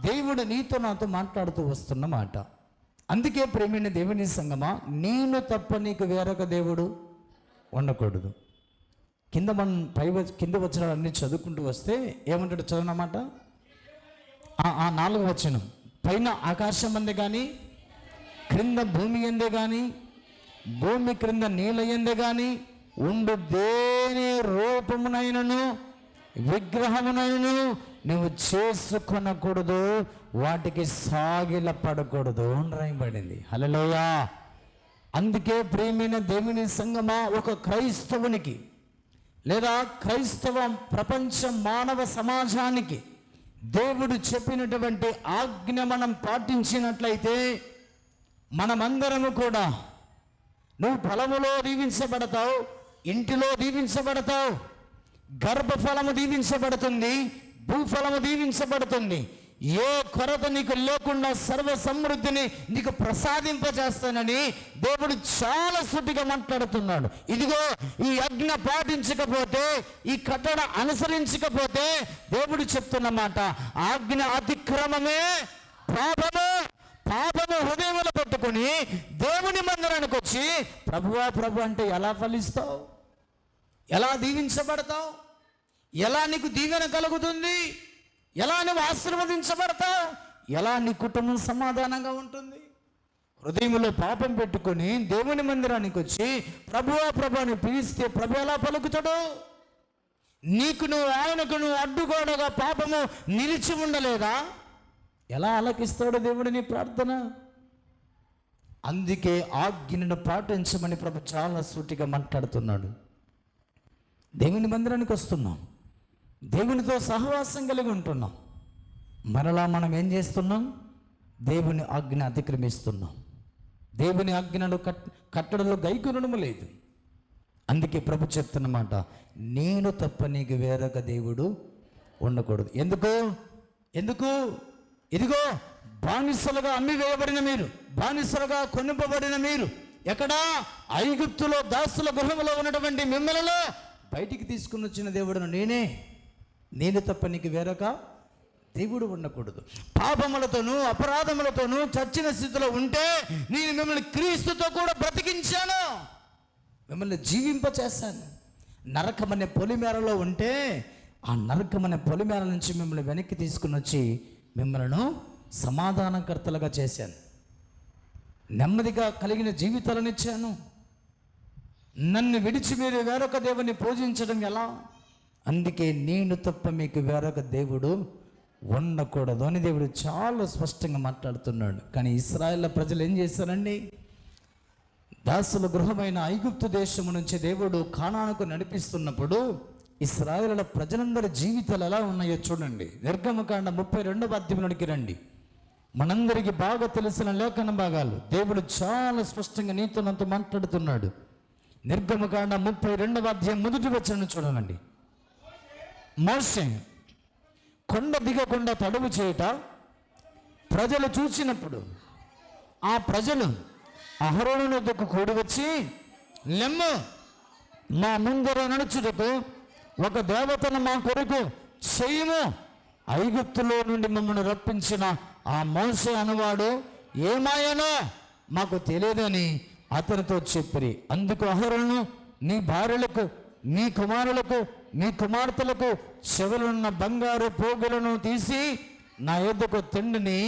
దేవుడు నీతో నాతో మాట్లాడుతూ వస్తున్న మాట. అందుకే ప్రేమైన దేవుని సంగమా, నేను తప్ప నీకు వేరొక దేవుడు ఉండకూడదు. కింద వచనాలన్నీ చదువుకుంటూ వస్తే ఏమంటాడు చదవనమాట? 4వ వచనం, పైన ఆకాశం అందే కానీ, క్రింద భూమి ఎందే కానీ, భూమి క్రింద నీళ్ళ ఎందే కానీ ఉండు దేని రూపమునైనను విగ్రహమునైనను నువ్వు చేసుకొనకూడదు, వాటికి సాగిలపడకూడదు అని రాయబడింది. హల్లెలూయా. అందుకే ప్రియమైన దేవుని సంగమా, ఒక క్రైస్తవునికి లేదా క్రైస్తవ ప్రపంచ మానవ సమాజానికి దేవుడు చెప్పినటువంటి ఆజ్ఞ మనం పాటించినట్లయితే మనమందరము కూడా, నువ్వు ఫలములో దీవించబడతావు, ఇంటిలో దీవించబడతావు, గర్భఫలము దీవించబడుతుంది, భూఫలము దీవించబడుతుంది. ఏ కొరత నీకు లేకుండా సర్వ సమృద్ధిని నీకు ప్రసాదింపజేస్తానని దేవుడు చాలా సూటిగా మాట్లాడుతున్నాడు. ఇదిగో ఈ ఆజ్ఞ పాటించకపోతే, ఈ కట్టడ అనుసరించకపోతే దేవుడు చెప్తున్నమాట, ఆజ్ఞ అతిక్రమమే పాపము. పాపము హృదయంలో పెట్టుకుని దేవుని మందిరానికి వచ్చి ప్రభువా ప్రభు అంటే ఎలా ఫలిస్తావు? ఎలా దీవించబడతావు? ఎలా నీకు దీవెన కలుగుతుంది? ఎలా నువ్వు ఆశీర్వదించబడతావు? ఎలా నీ కుటుంబం సమాధానంగా ఉంటుంది? హృదయంలో పాపం పెట్టుకొని దేవుని మందిరానికి వచ్చి ప్రభువా ప్రభు అని పిలిస్తే ప్రభు ఎలా పలుకుతాడు? నీకు నువ్వు ఆయనకు నువ్వు అడ్డుకోడగా పాపము నిలిచి ఉండలేదా? ఎలా ఆలకిస్తాడు దేవుడు నీ ప్రార్థన? అందుకే ఆజ్ఞను పాటించమని ప్రభు చాలా సూటిగా మాట్లాడుతున్నాడు. దేవుని మందిరానికి వస్తున్నాం, దేవునితో సహవాసం కలిగి ఉంటున్నాం, మరలా మనం ఏం చేస్తున్నాం? దేవుని ఆజ్ఞ అతిక్రమిస్తున్నాం. దేవుని ఆజ్ఞను కట్టడలో గైకొనడము లేదు. అందుకే ప్రభు చెప్తున్నమాట, నేను తప్ప నీకు వేరొక దేవుడు ఉండకూడదు. ఎందుకు? ఇదిగో బానిసలుగా అమ్మి వేయబడిన మీరు, బానిసలుగా కొనుపబడిన మీరు, ఎక్కడా? ఐగుప్తులో దాసుల గృహంలో ఉన్నటువంటి మిమ్మల్ని బయటికి తీసుకుని వచ్చిన దేవుడును నేను తప్ప నీకు వేరొక దేవుడు ఉండకూడదు. పాపములతోనూ అపరాధములతోనూ చచ్చిన స్థితిలో ఉంటే నేను మిమ్మల్ని క్రీస్తుతో కూడా బ్రతికించాను, మిమ్మల్ని జీవింపచేశాను. నరకమనే పొలిమేరలో ఉంటే ఆ నరకమనే పొలిమేర నుంచి మిమ్మల్ని వెనక్కి తీసుకుని వచ్చి మిమ్మల్ని సమాధానకర్తలుగా చేశాను, నెమ్మదిగా కలిగిన జీవితాలను ఇచ్చాను. నన్ను విడిచి మీరు వేరొక దేవుని పూజించడం ఎలా? అందుకే నేను తప్ప మీకు వేరొక దేవుడు ఉండకూడదు అని దేవుడు చాలా స్పష్టంగా మాట్లాడుతున్నాడు. కానీ ఇశ్రాయేల్ ప్రజలు ఏం చేశారండి? దాసుల గృహమైన ఐగుప్తు దేశము నుంచి దేవుడు కానానుకు నడిపిస్తున్నప్పుడు ఇశ్రాయేలుల ప్రజలందరి జీవితాలు ఎలా ఉన్నాయో చూడండి. నిర్గమకాండ 32వ అధ్యాయంలోనికి రండి. మనందరికీ బాగా తెలిసిన లేఖన భాగాలు దేవుడు చాలా స్పష్టంగా నీతో నాతో మాట్లాడుతున్నాడు. నిర్గమకాండ 32వ అధ్యాయం 1వ వచనం చూడండి. మోషే కొండ దిగకుండా తడువు చేయుట ప్రజలు చూసినప్పుడు ఆ ప్రజలు అహరోను వద్దకు కూడి వచ్చి, లెమ్ము, మా ముందర నడుచుటకు ఒక దేవతను మా కొరకు చేయము. ఐగుప్తులో నుండి మమ్మల్ని రప్పించిన ఆ మోషే అనువాడు ఏమాయనో మాకు తెలియదని అతనితో చెప్పిరి. అందుకు అహరోను, నీ భార్యలకు, నీ కుమారులకు, నీ కుమార్తెలకు చెవులున్న బంగారు పోగులను తీసి నా యొద్దకు తెండిని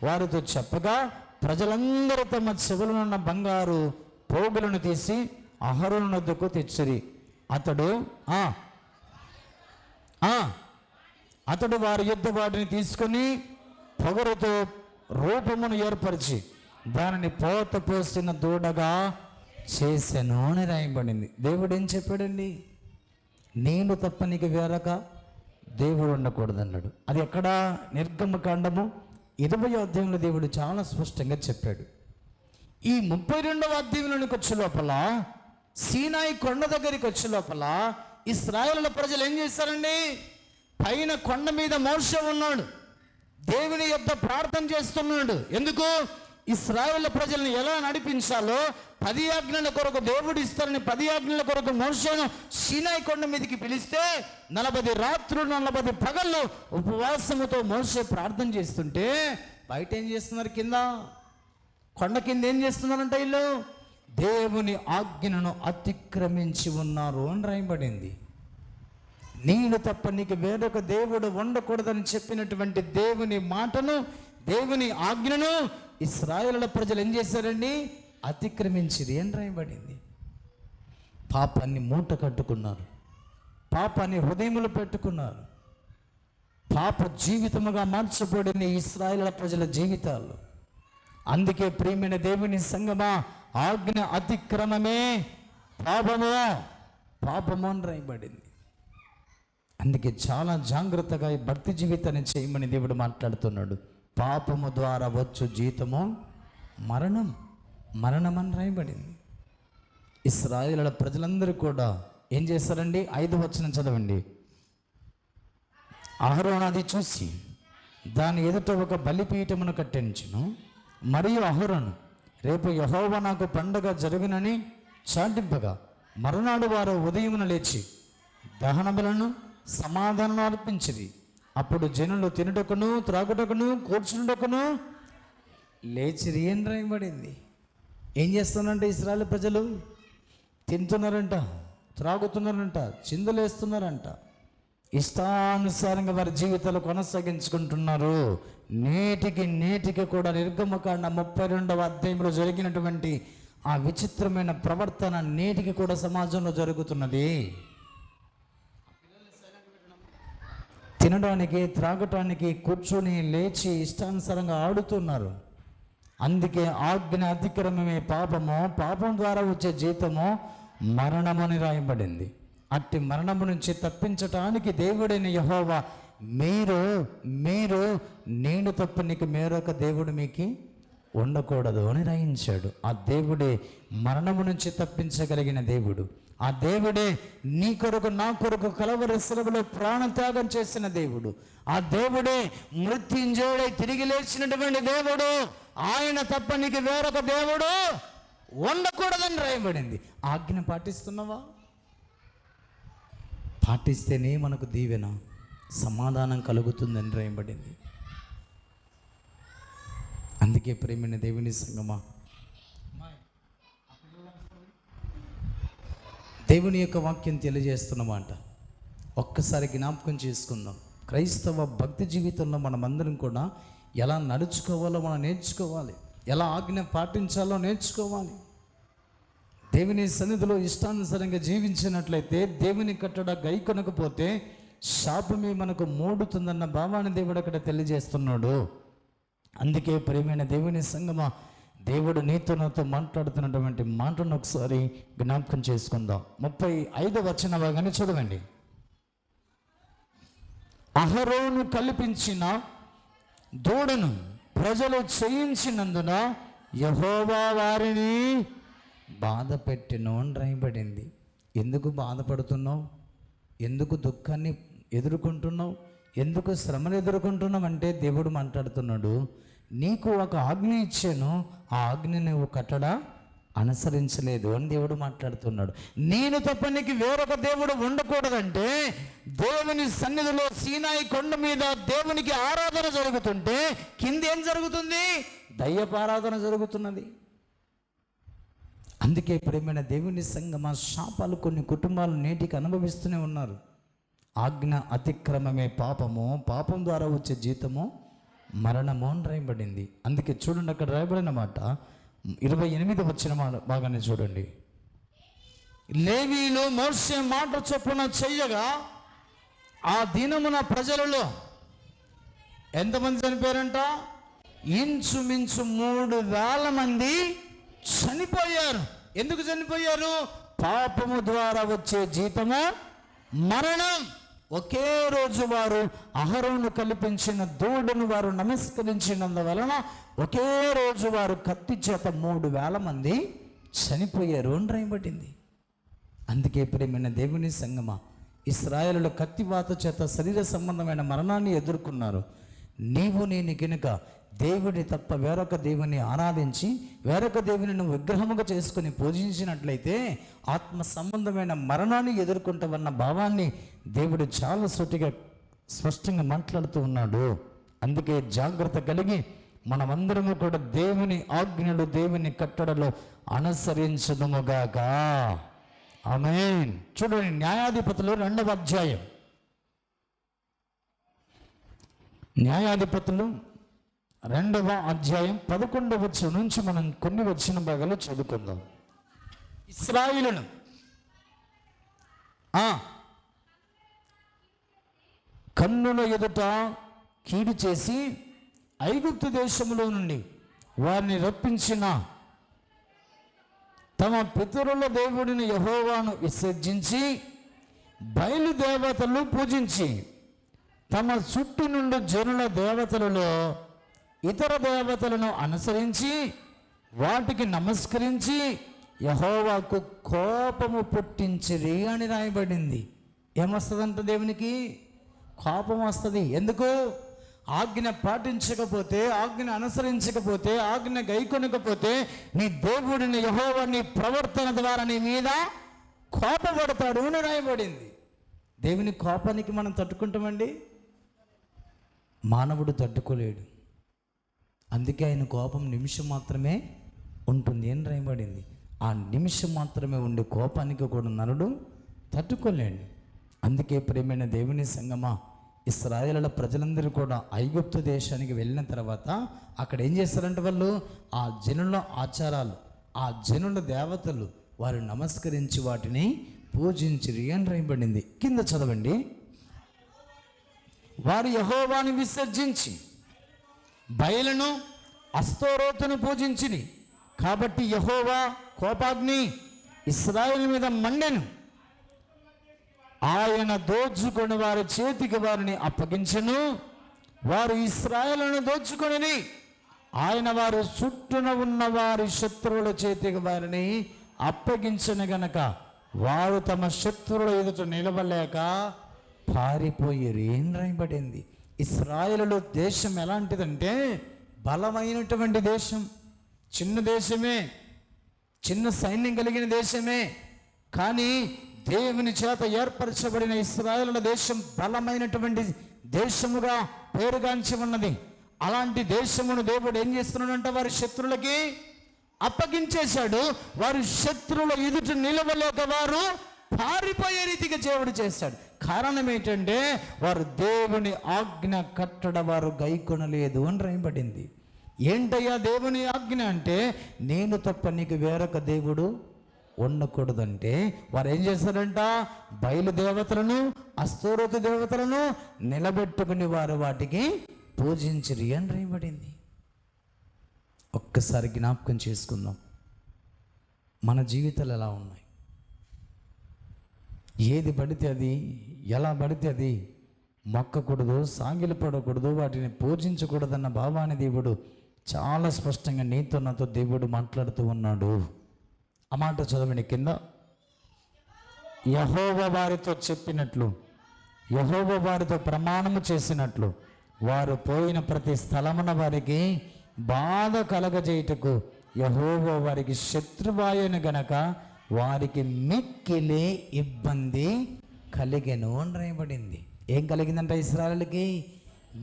వారితో చెప్పగా, ప్రజలందరూ తమ చెవులున్న బంగారు పోగులను తీసి అహరోను వద్దకు తెచ్చిరి. అతడు వారి యుద్ధ వాటిని తీసుకొని పొగరుతో రూపమును ఏర్పరిచి దానిని పోత పోసిన దూడగా చేసెను అని రాయబడింది. దేవుడు ఏం చెప్పాడండి? నేను తప్ప నీకు వేరొక దేవుడు ఉండకూడదన్నాడు. అది ఎక్కడ? నిర్గమకాండము 20వ అధ్యాయంలో దేవుడు చాలా స్పష్టంగా చెప్పాడు. ఈ 32వ అధ్యాయంలోనికి వచ్చే లోపల, సీనాయి కొండ దగ్గరికి వచ్చే లోపల ఇశ్రాయేలు ప్రజలు ఏం చేశారండి? పైన కొండ మీద మోషే ఉన్నాడు, దేవుని యొద్ద ప్రార్థన చేస్తున్నాడు. ఎందుకు? ఇశ్రాయేలు ప్రజల్ని ఎలా నడిపించాలో 10 ఆజ్ఞల కొరకు దేవుడు ఇస్తారని 10 ఆజ్ఞల కొరకు మోషేను సీనాయి కొండ మీదకి పిలిస్తే 40 రాత్రులు 40 పగళ్ళు ఉపవాసముతో మోషే ప్రార్థన చేస్తుంటే, బయట ఏం చేస్తున్నారు? కింద కొండ కింద ఏం చేస్తున్నారంట? వీళ్ళు దేవుని ఆజ్ఞను అతిక్రమించి ఉన్నారు అని రాయబడింది. నేను తప్ప నీకు వేరొక దేవుడు ఉండకూడదని చెప్పినటువంటి దేవుని మాటను, దేవుని ఆజ్ఞను ఇశ్రాయేలు ప్రజలు ఏం చేశారండి? అతిక్రమించిరి అని రాయబడింది. పాపాన్ని మూట కట్టుకున్నారు, పాపాన్ని హృదయములు పెట్టుకున్నారు. పాప జీవితముగా మార్చబడిన ఇశ్రాయేలు ప్రజల జీవితాలు. అందుకే ప్రియమైన దేవుని సంగమా, ఆజ్ఞ అతిక్రమమే పాపము అని రాయబడింది. అందుకే చాలా జాగ్రత్తగా ఈ భక్తి జీవితాన్ని చేయమని దేవుడు మాట్లాడుతున్నాడు. పాపము ద్వారా వచ్చు జీతము మరణం, మరణమని రాయబడింది. ఇశ్రాయేలు ప్రజలందరూ కూడా ఏం చేశారండి? 5వ వచనం చదవండి. అహరోను అది చూసి దాని ఎదుట ఒక బలిపీఠమును కట్టించును. మరియు అహరోను, రేపు యెహోవా నాకు పండుగ జరుగునని చాటింపగా, మరునాడు వారు ఉదయమున లేచి దహనములను సమాధానం అర్పించిరి. అప్పుడు జనులు తినుటకును త్రాగుటకును కూర్చుంటకును లేచిరి అని రాయబడింది. ఏం చేస్తున్నారంటే ఇశ్రాయేలు ప్రజలు? తింటున్నారంట, త్రాగుతున్నారంట, చిందులేస్తున్నారంట, ఇష్టానుసారంగా వారి జీవితాలు కొనసాగించుకుంటున్నారు. నేటికి కూడా నిర్గమకాండ 32వ అధ్యాయంలో జరిగినటువంటి ఆ విచిత్రమైన ప్రవర్తన నేటికి కూడా సమాజంలో జరుగుతున్నది. తినడానికి, త్రాగటానికి, కూర్చొని లేచి ఇష్టానుసారంగా ఆడుతున్నారు. అందుకే ఆజ్ఞ అతిక్రమమే పాపము, పాపం ద్వారా వచ్చే జీతము మరణమని రాయబడింది. అట్టి మరణము నుంచి తప్పించటానికి దేవుడైన యెహోవా, మీరు నేను తప్ప నీకు వేరొక దేవుడు మీకు ఉండకూడదు అని రాయించాడు. ఆ దేవుడే మరణము నుంచి తప్పించగలిగిన దేవుడు. ఆ దేవుడే నీ కొరకు నా కొరకు కలవరి శిలువలో ప్రాణత్యాగం చేసిన దేవుడు. ఆ దేవుడే మృత్యుంజయుడై తిరిగి లేచినటువంటి దేవుడు. ఆయన తప్ప నీకు వేరొక దేవుడు ఉండకూడదని రాయబడింది. ఆజ్ఞ పాటిస్తున్నావా? పాటిస్తేనే మనకు దీవెన, సమాధానం కలుగుతుందని రాయబడింది. అందుకే ప్రేమైన దేవుని సంగమా, దేవుని యొక్క వాక్యం తెలియజేస్తున్నమాట ఒక్కసారి జ్ఞాపకం చేసుకుందాం. క్రైస్తవ భక్తి జీవితంలో మనమందరం కూడా ఎలా నడుచుకోవాలో మనం నేర్చుకోవాలి, ఎలా ఆజ్ఞ పాటించాలో నేర్చుకోవాలి. దేవుని సన్నిధిలో ఇష్టానుసారంగా జీవించినట్లయితే, దేవుని కట్టడ గైకొనకపోతే శాపమే మనకు మూడుతుందన్న భావాన్ని దేవుడు అక్కడ తెలియజేస్తున్నాడు. అందుకే ప్రియమైన దేవుని సంగమా, దేవుడు నీతో నాతో మాట్లాడుతున్నటువంటి మాటను ఒకసారి జ్ఞాపకం చేసుకుందాం. 35వ వచన భాగాన్ని చదవండి. అహరోను కల్పించిన దూడను ప్రజలు చేయించినందున యెహోవా వారిని బాధ పెట్టెను అని రాయబడింది. ఎందుకు బాధపడుతున్నావు? ఎందుకు దుఃఖాన్ని ఎదుర్కొంటున్నావు? ఎందుకు శ్రమను ఎదుర్కొంటున్నావు అంటే దేవుడు మాట్లాడుతున్నాడు, నీకు ఒక ఆజ్ఞ ఇచ్చాను, ఆ ఆజ్ఞ నువ్వు కట్టడా అనుసరించలేదు అని దేవుడు మాట్లాడుతున్నాడు. నేను తప్ప నీకు వేరొక దేవుడు ఉండకూడదంటే, దేవుని సన్నిధిలో సీనాయి కొండ మీద దేవునికి ఆరాధన జరుగుతుంటే కింద ఏం జరుగుతుంది? దయ్యపు ఆరాధన జరుగుతున్నది. అందుకే ప్రియమైన దేవుని సంగమా, శాపాలు కొన్ని కుటుంబాలు నేటికి అనుభవిస్తూనే ఉన్నారు. ఆజ్ఞ అతిక్రమమే పాపము, పాపం ద్వారా వచ్చే జీతము మరణము అని రాయబడింది. అందుకే చూడండి, అక్కడ రాయబడిన మాట 28 వచ్చిన బాగానే చూడండి. లేవీయులు మోషే మాట చొప్పున చెయ్యగా ఆ దినమున ప్రజలలో ఎంతమంది చనిపోయారంట? ఇంచుమించు 3,000 మంది చనిపోయారు. ఎందుకు చనిపోయారు? పాపము ద్వారా వచ్చే జీతము మరణం. ఒకే రోజు వారు అహరోను కల్పించిన దూడను వారు నమస్కరించినందువలన ఒకే రోజు వారు కత్తి చేత 3,000 మంది చనిపోయారు అని రాయబడింది. అందుకే ప్రియమైన దేవుని సంగమా, ఇశ్రాయేలుల కత్తివాత చేత శరీర సంబంధమైన మరణాన్ని ఎదుర్కొన్నారు. నీవు నేను కనుక దేవుని తప్ప వేరొక దేవుని ఆరాధించి వేరొక దేవుని నువ్వు విగ్రహముగా చేసుకుని పూజించినట్లయితే ఆత్మ సంబంధమైన మరణాన్ని ఎదుర్కొంటావన్న భావాన్ని దేవుడు చాలా సూటిగా స్పష్టంగా మాట్లాడుతూ ఉన్నాడు. అందుకే జాగ్రత్త కలిగి మనమందరము కూడా దేవుని ఆజ్ఞలు, దేవుని కట్టడలు అనుసరించదుముగాక. ఆమేన్. చూడండి, న్యాయాధిపతులు 2వ అధ్యాయం. న్యాయాధిపతులు 2వ అధ్యాయం 11వ వచనం నుంచి మనం కొన్ని వచ్చిన భాగాలు చదువుకుందాం. ఇశ్రాయేలును కన్నుల ఎదుట కీడు చేసి ఐగుప్తు దేశంలో నుండి వారిని రప్పించిన తమ పితరుల దేవుడిని యెహోవాను విసర్జించి బయలుదేవతలు పూజించి తమ చుట్టూ నుండి జనుల దేవతలలో ఇతర దేవతలను అనుసరించి వాటికి నమస్కరించి యెహోవాకు కోపము పుట్టించిరి అని రాయబడింది. ఏమొస్తుందంట? దేవునికి కోపం వస్తుంది. ఎందుకు? ఆజ్ఞ పాటించకపోతే, ఆజ్ఞ అనుసరించకపోతే, ఆజ్ఞ గైకొనకపోతే నీ దేవుడిని యెహోవా నీ ప్రవర్తన ద్వారా నీ మీద కోపపడతాడు అని రాయబడింది. దేవుని కోపానికి మనం తట్టుకుంటామండి? మానవుడు తట్టుకోలేడు. అందుకే ఆయన కోపం నిమిషం మాత్రమే ఉంటుంది అని రాయబడింది. ఆ నిమిషం మాత్రమే ఉండే కోపానికి కూడా నరుడు తట్టుకోలేడు. అందుకే ప్రియమైన దేవుని సంగమా, ఇశ్రాయేలుల ప్రజలందరూ కూడా ఐగుప్తు దేశానికి వెళ్ళిన తర్వాత అక్కడ ఏం చేస్తారంటే వాళ్ళు ఆ జనుల ఆచారాలు, ఆ జనుల దేవతలు వారు నమస్కరించి వాటిని పూజించిరి అని రాయబడింది. కింద చదవండి. వారు యెహోవాను విసర్జించి బయలును అస్తోరోతును పూజించిరి. కాబట్టి యెహోవా కోపాగ్ని ఇశ్రాయేలు మీద మండెను. ఆయన దోచుకొని వారి చేతికి వారిని అప్పగించెను. వారు ఇశ్రాయేలును దోచుకొని ఆయన వారి చుట్టూన ఉన్న వారి శత్రువుల చేతికి వారిని అప్పగించను గనక వారు తమ శత్రువుల ఎదుట నిలవలేక పారిపోయారు ఏం రాయబడింది. ఇశ్రాయేలులో దేశం ఎలాంటిదంటే బలమైనటువంటి దేశం. చిన్న దేశమే, చిన్న సైన్యం కలిగిన దేశమే. కానీ దేవుని చేత ఏర్పరచబడిన ఇశ్రాయేలుల దేశం బలమైనటువంటి దేశముగా పేరుగాంచి ఉన్నది. అలాంటి దేశమును దేవుడు ఏం చేస్తున్నాడంటే వారి శత్రువులకి అప్పగించేశాడు. వారి శత్రువుల ఎదుట నిలవలేక వారు పారిపోయే రీతిగా దేవుడు చేశాడు. కారణం ఏంటంటే వారు దేవుని ఆజ్ఞ కట్టడ వారు గైకొనలేదు అని రాయబడింది. ఏంటయ్యా దేవుని ఆజ్ఞ అంటే, నేను తప్ప నీకు వేరొక దేవుడు ఉండకూడదంటే వారు ఏం చేశారంట? బయలుదేవతలను, అస్తోరోతు దేవతలను నిలబెట్టుకుని వారు వాటికి పూజించిరి అని రాయబడింది. ఒక్కసారి జ్ఞాపకం చేసుకుందాం, మన జీవితాలు ఎలా ఉన్నాయి? ఏది పడితే అది, ఎలా పడితే అది మొక్కకూడదు, సాగిలపడకూడదు, వాటిని పూజించకూడదన్న భావాన్ని దేవుడు చాలా స్పష్టంగా నీతో నాతో దేవుడు మాట్లాడుతూ ఉన్నాడు. ఆ మాట చదవండి కింద. యెహోవా వారితో చెప్పినట్లు, యెహోవా వారితో ప్రమాణము చేసినట్లు వారు పోయిన ప్రతి స్థలమున వారికి బాధ కలగజేయుటకు యెహోవా వారికి శత్రువాయను గనక వారికి మిక్కిలి ఇబ్బంది కలిగెను అని రాయబడింది. ఏం కలిగిందంట? ఇశ్రాయేలుకి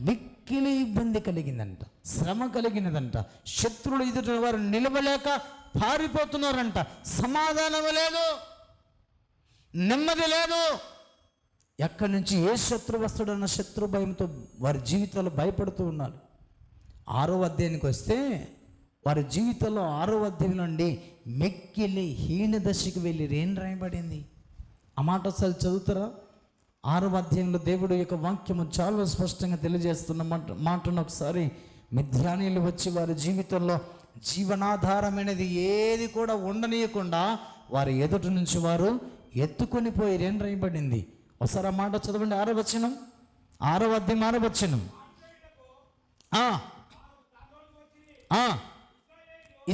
మిక్కిలి ఇబ్బంది కలిగిందంట, శ్రమ కలిగినదంట. శత్రువులు ఎదుట వారు నిలవలేక పారిపోతున్నారంట. సమాధానం లేదు, నెమ్మది లేదు. ఎక్కడి నుంచి ఏ శత్రువు వస్తాడన్న శత్రు భయంతో వారి జీవితాలు భయపడుతూ ఉన్నారు. 6వ అధ్యాయానికి వస్తే వారి జీవితంలో 6వ అధ్యాయం నుండి మిక్కిలి హీన దశకు వెళ్ళి ఏం రాయబడింది? ఆ మాట ఒకసారి చదువుతారా? 6వ అధ్యాయంలో దేవుడు యొక్క వాక్యము చాలా స్పష్టంగా తెలియజేస్తున్న మాటను ఒకసారి మిద్యానీయులు వచ్చి వారి జీవితంలో జీవనాధారమైనది ఏది కూడా ఉండనీయకుండా వారి ఎదుటి నుంచి వారు ఎత్తుకొని పోయి ఏం రాయబడింది? ఒకసారి ఆ మాట చదవండి. 6వ వచనం, 6వ అధ్యాయం 6వ వచనం.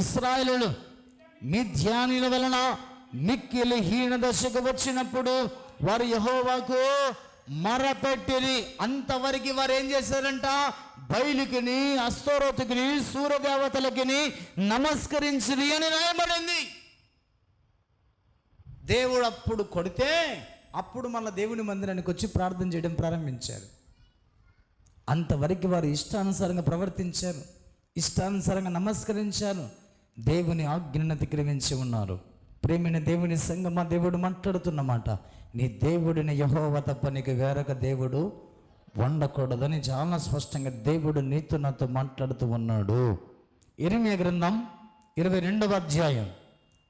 ఇశ్రాయేలులు మిద్యానీయుల వలన మిక్కిలి హీన దశకు వచ్చినప్పుడు వారు యెహోవాకు మొరపెట్టిరి. అంతవరకు వారు ఏం చేశారంట? బయలుకిని, అస్తోరోతుకిని, సూర్యదేవతలకిని నమస్కరించిరి అని రాయబడింది. దేవుడు అప్పుడు కొడితే అప్పుడు మళ్ళీ దేవుని మందిరానికి వచ్చి ప్రార్థన చేయడం ప్రారంభించారు. అంతవరకు వారు ఇష్టానుసారంగా ప్రవర్తించారు, ఇష్టానుసారంగా నమస్కరించారు, దేవుని ఆజ్ఞను అతిక్రమించి ఉన్నారు. ప్రేమైన దేవుని సంగమా, దేవుడు మాట్లాడుతున్నమాట, నీ దేవుడిని యెహోవా తప్ప నీకు వేరొక దేవుడు ఉండకూడదని చాలా స్పష్టంగా దేవుడు నీతో నాతో మాట్లాడుతూ ఉన్నాడు. ఇర్మీయా గ్రంథం 22వ అధ్యాయం,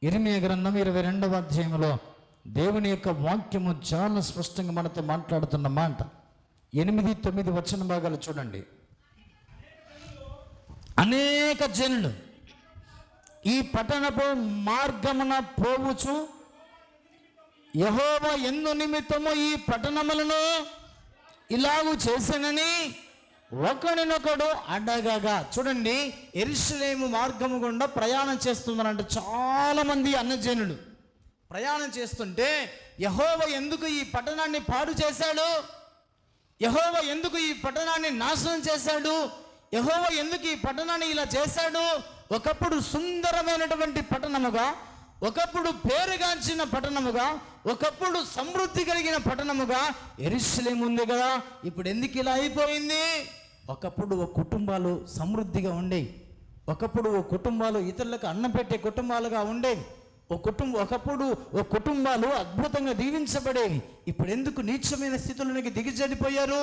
ఇర్మీయా గ్రంథం 22వ అధ్యాయంలో దేవుని యొక్క వాక్యము చాలా స్పష్టంగా మనతో మాట్లాడుతున్న మాట. 8, 9 వచన భాగాలు చూడండి. అనేక జనులు ఈ పట్టణపు మార్గమున పోవుచు యెహోవా ఎందు నిమిత్తము ఈ పట్టణములను ఇలాగు చేశానని ఒకడినొకడు అడగగా. చూడండి, యెరూషలేము మార్గము గుండా ప్రయాణం చేస్తున్నారంట చాలామంది అన్యజనులు. ప్రయాణం చేస్తుంటే యెహోవా ఎందుకు ఈ పట్టణాన్ని పాడు చేశాడు? యెహోవా ఎందుకు ఈ పట్టణాన్ని నాశనం చేశాడు? యెహోవా ఎందుకు ఈ పట్టణాన్ని ఇలా చేశాడు? ఒకప్పుడు సుందరమైనటువంటి పట్టణముగా, ఒకప్పుడు పేరుగాంచిన పట్టణముగా, ఒకప్పుడు సమృద్ధి కలిగిన పట్టణముగా యెరూషలేము ఉంది కదా, ఇప్పుడు ఎందుకు ఇలా అయిపోయింది? ఒకప్పుడు ఓ కుటుంబాలు సమృద్ధిగా ఉండేవి, ఒకప్పుడు ఓ కుటుంబాలు ఇతరులకు అన్నం పెట్టే కుటుంబాలుగా ఉండేవి, ఒకప్పుడు ఓ కుటుంబాలు అద్భుతంగా దీవించబడేవి. ఇప్పుడు ఎందుకు నీచమైన స్థితులకి దిగజారిపోయారు?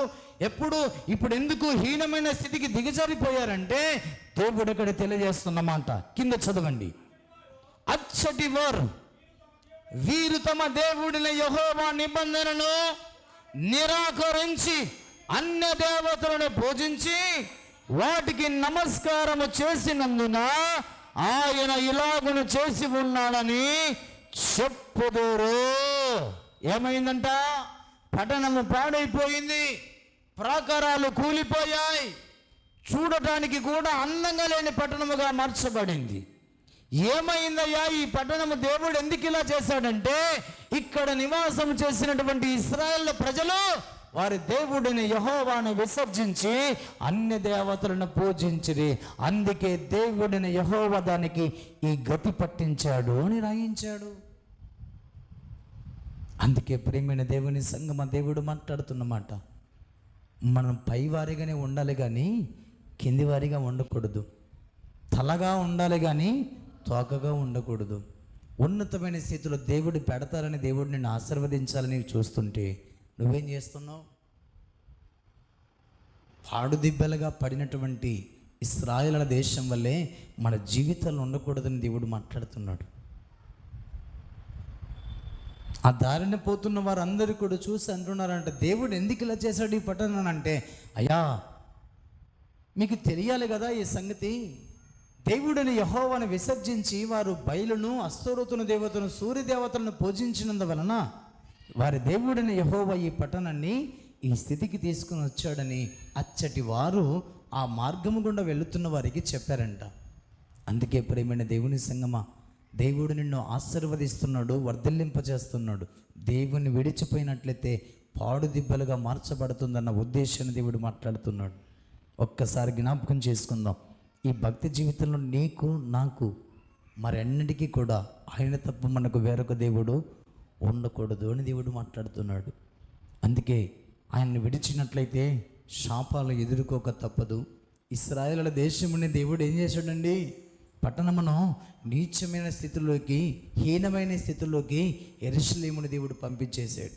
ఇప్పుడు ఎందుకు హీనమైన స్థితికి దిగజారిపోయారంటే దేవుడు ఇక్కడ తెలియజేస్తున్నమాట. కింద చదవండి. అచ్చటి వారు వీరు తమ దేవుడిని యెహోవా నిబంధనను నిరాకరించి అన్య దేవతలను పూజించి వాటికి నమస్కారము చేసినందున ఆయన ఇలాగును చేసి ఉన్నాడని చెప్పుదురు. ఏమైందంట? పట్టణము పాడైపోయింది, ప్రాకారాలు కూలిపోయాయి, చూడటానికి కూడా అందంగా లేని పట్టణముగా మార్చబడింది. ఏమైందయ్యా ఈ పట్టణము? దేవుడు ఎందుకు ఇలా చేశాడంటే ఇక్కడ నివాసం చేసినటువంటి ఇశ్రాయేలు ప్రజలు వారి దేవుడిని యెహోవాను విసర్జించి అన్య దేవతలను పూజించిరి. అందుకే దేవుడిని యెహోవా దానికి ఈ గతి పట్టించాడు అని రాయించాడు. అందుకే ప్రేమైన దేవుని సంగమ, దేవుడు మాట్లాడుతున్నమాట, మనం పైవారిగానే ఉండాలి కానీ కిందివారిగా ఉండకూడదు. తలగా ఉండాలి కానీ తోకగా ఉండకూడదు. ఉన్నతమైన స్థితిలో దేవుడు పెడతారని, దేవుడు నిన్ను ఆశీర్వదించాలని చూస్తుంటే నువ్వేం చేస్తున్నావు? పాడుదిబ్బలుగా పడినటువంటి ఇశ్రాయేలు దేశం వల్లే మన జీవితాలు ఉండకూడదని దేవుడు మాట్లాడుతున్నాడు. ఆ దారిని పోతున్న వారందరూ కూడా చూసి అంటున్నారంటే దేవుడు ఎందుకు ఇలా చేశాడు ఈ పట్టణాన్ని అంటే, అయ్యా మీకు తెలియాలి కదా ఈ సంగతి. దేవుడిని యెహోవాను విసర్జించి వారు బయలును, అస్తోరోతును దేవతను, సూర్యదేవతలను పూజించినందువలన వారి దేవుడిని యెహోవా ఈ పట్టణాన్ని ఈ స్థితికి తీసుకుని వచ్చాడని అచ్చటి వారు ఆ మార్గము గుండా వెళుతున్న వారికి చెప్పారంట. అందుకే ప్రేమైన దేవుని సంగమా, దేవుడు నిన్ను ఆశీర్వదిస్తున్నాడు, వర్ధిల్లింపజేస్తున్నాడు. దేవుని విడిచిపోయినట్లయితే పాడుదిబ్బలుగా మార్చబడుతుందన్న ఉద్దేశాన్ని దేవుడు మాట్లాడుతున్నాడు. ఒక్కసారి జ్ఞాపకం చేసుకుందాం. ఈ భక్తి జీవితంలో నీకు నాకు మరెన్నిటికీ కూడా ఆయన తప్ప మనకు వేరొక దేవుడు ఉండకూడదు అని దేవుడు మాట్లాడుతున్నాడు. అందుకే ఆయన్ని విడిచినట్లయితే శాపాలు ఎదుర్కోక తప్పదు. ఇశ్రాయేలుల దేశముని దేవుడు ఏం చేశాడండి? పట్టణమును నీచమైన స్థితిలోకి, హీనమైన స్థితిలోకి యెరూషలేమును దేవుడు పంపించేశాడు.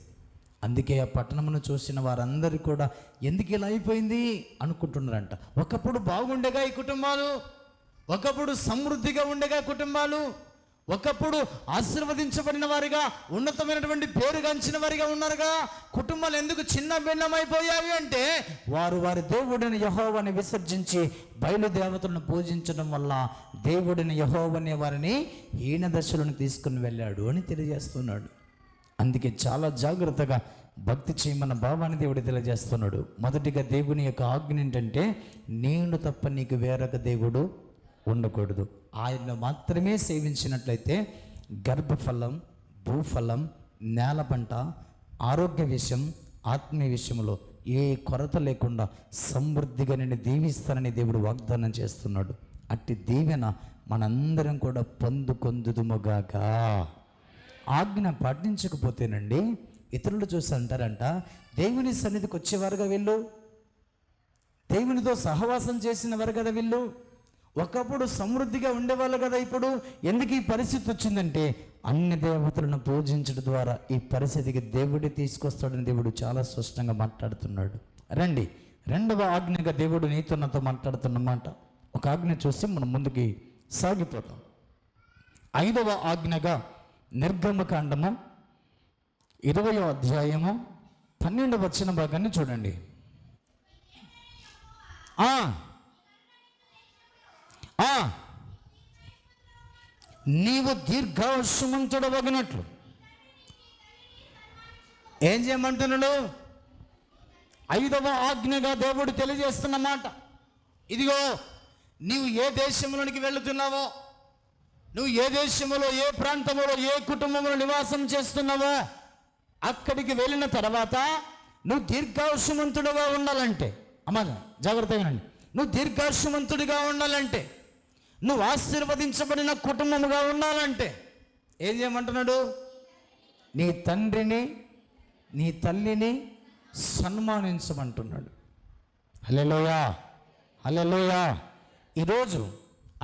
అందుకే ఆ పట్టణమును చూసిన వారందరూ కూడా ఎందుకు ఇలా అయిపోయింది అనుకుంటున్నారంట. ఒకప్పుడు బాగుండేగా ఈ కుటుంబాలు, ఒకప్పుడు సమృద్ధిగా ఉండేగా కుటుంబాలు, ఒకప్పుడు ఆశీర్వదించబడిన వారిగా, ఉన్నతమైనటువంటి పేరుగాంచిన వారిగా ఉన్నారుగా. కుటుంబాలు ఎందుకు చిన్న భిన్నమైపోయాయి అంటే వారు వారి దేవుడిని యెహోవాని విసర్జించి బయలుదేవతలను పూజించడం వల్ల దేవుడిని యెహోవానే వారిని హీన దశలను తీసుకుని వెళ్ళాడు అని తెలియజేస్తున్నాడు. అందుకే చాలా జాగ్రత్తగా భక్తి చేయమన్న భావాన్ని దేవుడు తెలియజేస్తున్నాడు. మొదటిగా దేవుని యొక్క ఆజ్ఞ ఏంటంటే నేను తప్ప నీకు వేరొక దేవుడు ఉండకూడదు. ఆయన మాత్రమే సేవించినట్లయితే గర్భఫలం, భూఫలం, నేల పంట, ఆరోగ్య విషయం, ఆత్మీయ విషయంలో ఏ కొరత లేకుండా సమృద్ధిగా నేను దీవిస్తానని దేవుడు వాగ్దానం చేస్తున్నాడు. అట్టి దీవెన మనందరం కూడా పొందుకొందుదుముగాక. ఆజ్ఞ పాటించకపోతేనండి ఇతరులు చూసి అంటారంట, దేవుని సన్నిధికి వచ్చేవారుగా వీళ్ళు, దేవునితో సహవాసం చేసిన వారు కదా వీళ్ళు, ఒకప్పుడు సమృద్ధిగా ఉండేవాళ్ళు కదా, ఇప్పుడు ఎందుకు ఈ పరిస్థితి వచ్చిందంటే అన్ని దేవతలను పూజించడం ద్వారా ఈ పరిస్థితికి దేవుడే తీసుకొస్తాడని దేవుడు చాలా స్పష్టంగా మాట్లాడుతున్నాడు. రండి, రెండవ ఆజ్ఞగా దేవుడు నీతో నాతో మాట్లాడుతున్నమాట. ఒక ఆజ్ఞ చూసి మనం ముందుకి సాగిపోతాం. 5వ ఆజ్ఞగా నిర్గమకాండము 20వ అధ్యాయము 12వ వచన భాగాన్ని చూడండి. నీవు దీర్ఘాయుష్మంతుడవగినట్లు ఏం చేయమంటున్నాడు? 5వ ఆజ్ఞగా దేవుడు తెలియజేస్తున్నమాట. ఇదిగో, నీవు ఏ దేశంలోనికి వెళుతున్నావో, నువ్వు ఏ దేశంలో, ఏ ప్రాంతంలో, ఏ కుటుంబంలో నివాసం చేస్తున్నావో అక్కడికి వెళ్ళిన తర్వాత నువ్వు దీర్ఘాయుష్మంతుడుగా ఉండాలంటే, అమ్మ జాగ్రత్తగా వినండి, నువ్వు దీర్ఘాయుష్మంతుడిగా ఉండాలంటే, నువ్వు ఆశీర్వదించబడిన కుటుంబముగా ఉండాలంటే ఏం చేయమంటున్నాడు? నీ తండ్రిని నీ తల్లిని సన్మానించమంటున్నాడు. హల్లెలూయా, హల్లెలూయా. ఈరోజు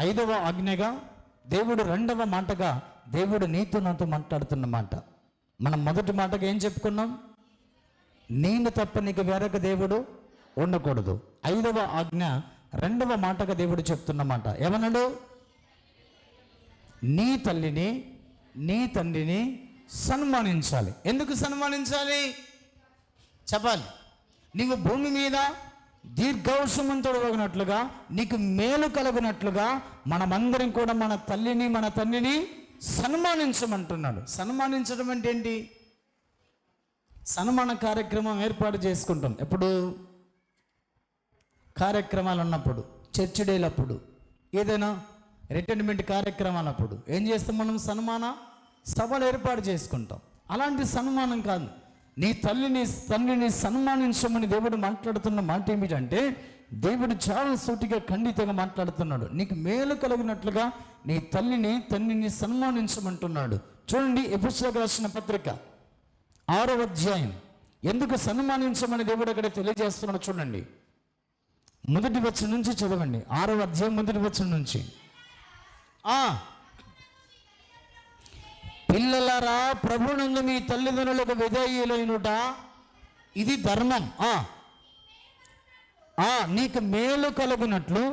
5వ ఆజ్ఞగా దేవుడు, 2వ మాటగా దేవుడు నీతో నాతో మాట్లాడుతున్న మాట. మనం మొదటి మాటగా ఏం చెప్పుకున్నాం? నేను తప్ప నీకు వేరొక దేవుడు ఉండకూడదు. 5వ ఆజ్ఞ 2వ మాటగా దేవుడు చెప్తున్నమాట. ఏమన్నాడు? నీ తల్లిని నీ తండ్రిని సన్మానించాలి. ఎందుకు సన్మానించాలి చెప్పాలి. నీవు భూమి మీద దీర్ఘాయుష్మంతుడవగినట్లుగా, నీకు మేలు కలుగునట్లుగా మనమందరం కూడా మన తల్లిని మన తండ్రిని సన్మానించమంటున్నాడు. సన్మానించడం అంటే ఏంటి? సన్మాన కార్యక్రమం ఏర్పాటు చేసుకుంటాం. ఎప్పుడు? కార్యక్రమాలు ఉన్నప్పుడు, చర్చ్ డేలప్పుడు, ఏదైనా రిటైర్మెంట్ కార్యక్రమాలప్పుడు ఏం చేస్తాం? మనం సన్మాన సభలు ఏర్పాటు చేసుకుంటాం. అలాంటి సన్మానం కాదు, నీ తల్లిని తండ్రిని సన్మానించమని దేవుడు మాట్లాడుతున్న మాట ఏమిటంటే, దేవుడు చాలా సూటిగా ఖండితంగా మాట్లాడుతున్నాడు. నీకు మేలు కలిగినట్లుగా నీ తల్లిని తండ్రిని సన్మానించమంటున్నాడు. చూడండి, ఎఫెసీయులకు రాసిన పత్రిక 6వ అధ్యాయం. ఎందుకు సన్మానించమని దేవుడు అక్కడ తెలియజేస్తున్నాడు చూడండి. మొదటి వచనం నుంచి చదవండి. 6వ అధ్యాయం మొదటి వచనం నుంచి. పిల్లలారా, ప్రభువునందు మీ తల్లిదండ్రులకు విధేయులైనట ఇది ధర్మం. నీకు మేలు కలుగునట్లు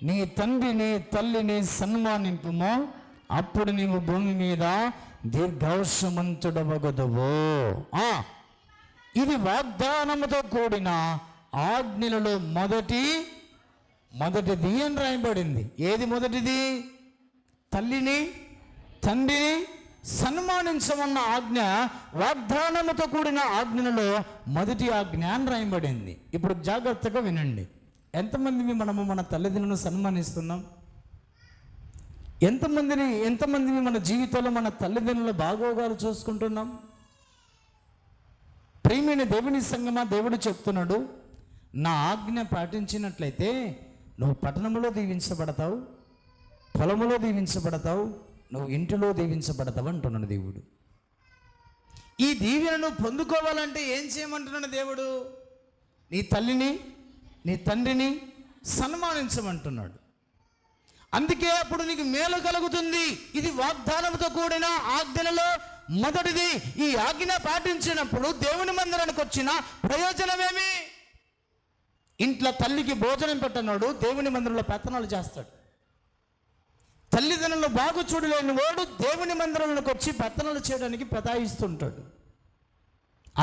నీ తండ్రిని తల్లిని సన్మానింపుము, అప్పుడు నీవు భూమి మీద దీర్ఘాయుష్మంతుడవగదువు. ఇది వాగ్దానముతో కూడిన ఆజ్ఞలలో మొదటిది అని రాయబడింది. ఏది మొదటిది? తల్లిని తండ్రిని సన్మానించమన్న ఆజ్ఞ వాగ్దానముతో కూడిన ఆజ్ఞలలో మొదటి ఆజ్ఞ అని రాయబడింది. ఇప్పుడు జాగ్రత్తగా వినండి. ఎంతమందిని మనము మన తల్లిదండ్రులను సన్మానిస్తున్నాం? ఎంతమందిని మన జీవితంలో మన తల్లిదండ్రుల బాగోగాలు చూసుకుంటున్నాం? ప్రియమైన దేవుని సంగమా, దేవుడు చెప్తున్నాడు, నా ఆజ్ఞ పాటించినట్లయితే నువ్వు పట్టణంలో దీవించబడతావు, పొలములో దీవించబడతావు, నువ్వు ఇంటిలో దీవించబడతావు అంటున్నాడు దేవుడు. ఈ దీవెనను పొందుకోవాలంటే ఏం చేయమంటున్నాడు దేవుడు? నీ తల్లిని నీ తండ్రిని సన్మానించమంటున్నాడు. అందుకే అప్పుడు నీకు మేలు కలుగుతుంది. ఇది వాగ్దానంతో కూడిన ఆజ్ఞలలో మొదటిది. ఈ ఆజ్ఞ పాటించినప్పుడు దేవుని మందిరానికి వచ్చిన ప్రయోజనమేమి? ఇంట్లో తల్లికి భోజనం పెట్టనోడు దేవుని మందిరంలో పెత్తనాలు చేస్తాడు. తల్లిదండ్రులను బాగు చూడలేని వాడు దేవుని మందిరంలోకి వచ్చి పెత్తనాలు చేయడానికి పెతాయిస్తుంటాడు.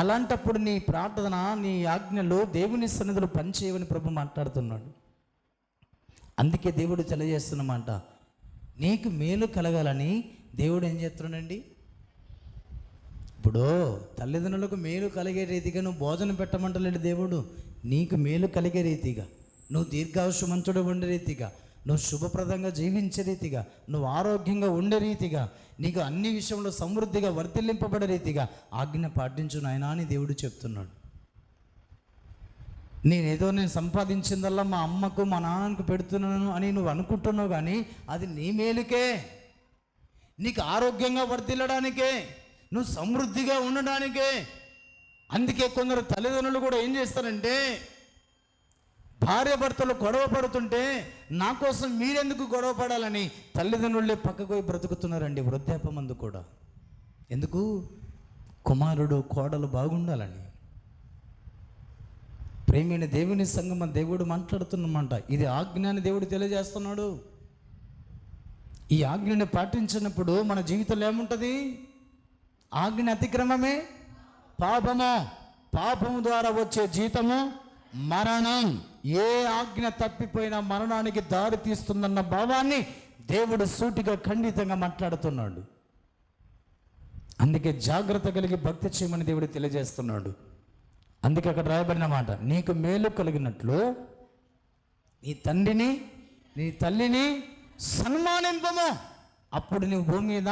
అలాంటప్పుడు నీ ప్రార్థన, నీ ఆజ్ఞలు దేవుని సన్నిధిలో పనిచేయవని ప్రభు మాట్లాడుతున్నాడు. అందుకే దేవుడు తెలియజేస్తున్నమాట, నీకు మేలు కలగాలని దేవుడు ఏం చేస్తున్నాడండి? ఇప్పుడు తల్లిదండ్రులకు మేలు కలిగే రీతిగా నువ్వు భోజనం పెట్టమంటలేడు దేవుడు. నీకు మేలు కలిగే రీతిగా, నువ్వు దీర్ఘాయుష్మంతుడు ఉండే రీతిగా, నువ్వు శుభప్రదంగా జీవించే రీతిగా, నువ్వు ఆరోగ్యంగా ఉండే రీతిగా, నీకు అన్ని విషయంలో సమృద్ధిగా వర్తిల్లింపబడే రీతిగా ఆజ్ఞ పాటించు నాయనా అని దేవుడు చెప్తున్నాడు. నేను సంపాదించిందల్లా మా అమ్మకు మా నాన్నకు పెడుతున్నాను అని నువ్వు అనుకుంటున్నావు, కానీ అది నీ మేలుకే, నీకు ఆరోగ్యంగా వర్తిల్లడానికే, నువ్వు సమృద్ధిగా ఉండడానికే. అందుకే కొందరు తల్లిదండ్రులు కూడా ఏం చేస్తారంటే, భార్య భర్తలు గొడవ పడుతుంటే నా కోసం మీరెందుకు గొడవ పడాలని తల్లిదండ్రులే పక్కకు పోయి బ్రతుకుతున్నారండి వృద్ధాప్యమందు కూడా. ఎందుకు? కుమారుడు కోడలు బాగుండాలని. ప్రేమైన దేవుని సంగమ దేవుడు మాట్లాడుతున్నమాట. ఇది ఆజ్ఞ అని దేవుడు తెలియజేస్తున్నాడు. ఈ ఆజ్ఞని పాటించినప్పుడు మన జీవితంలో ఏముంటుంది? ఆజ్ఞ అతిక్రమమే పాపము, పాపము ద్వారా వచ్చే జీతము మరణం. ఏ ఆజ్ఞ తప్పిపోయినా మరణానికి దారి తీస్తుందన్న భావాన్ని దేవుడు సూటిగా ఖండితంగా మాట్లాడుతున్నాడు. అందుకే జాగ్రత్త కలిగి భక్తి చేయమని దేవుడు తెలియజేస్తున్నాడు. అందుకే అక్కడ రాయబడిన మాట, నీకు మేలు కలిగినట్లు నీ తండ్రిని నీ తల్లిని సన్మానింపము, అప్పుడు నీవు భూమి మీద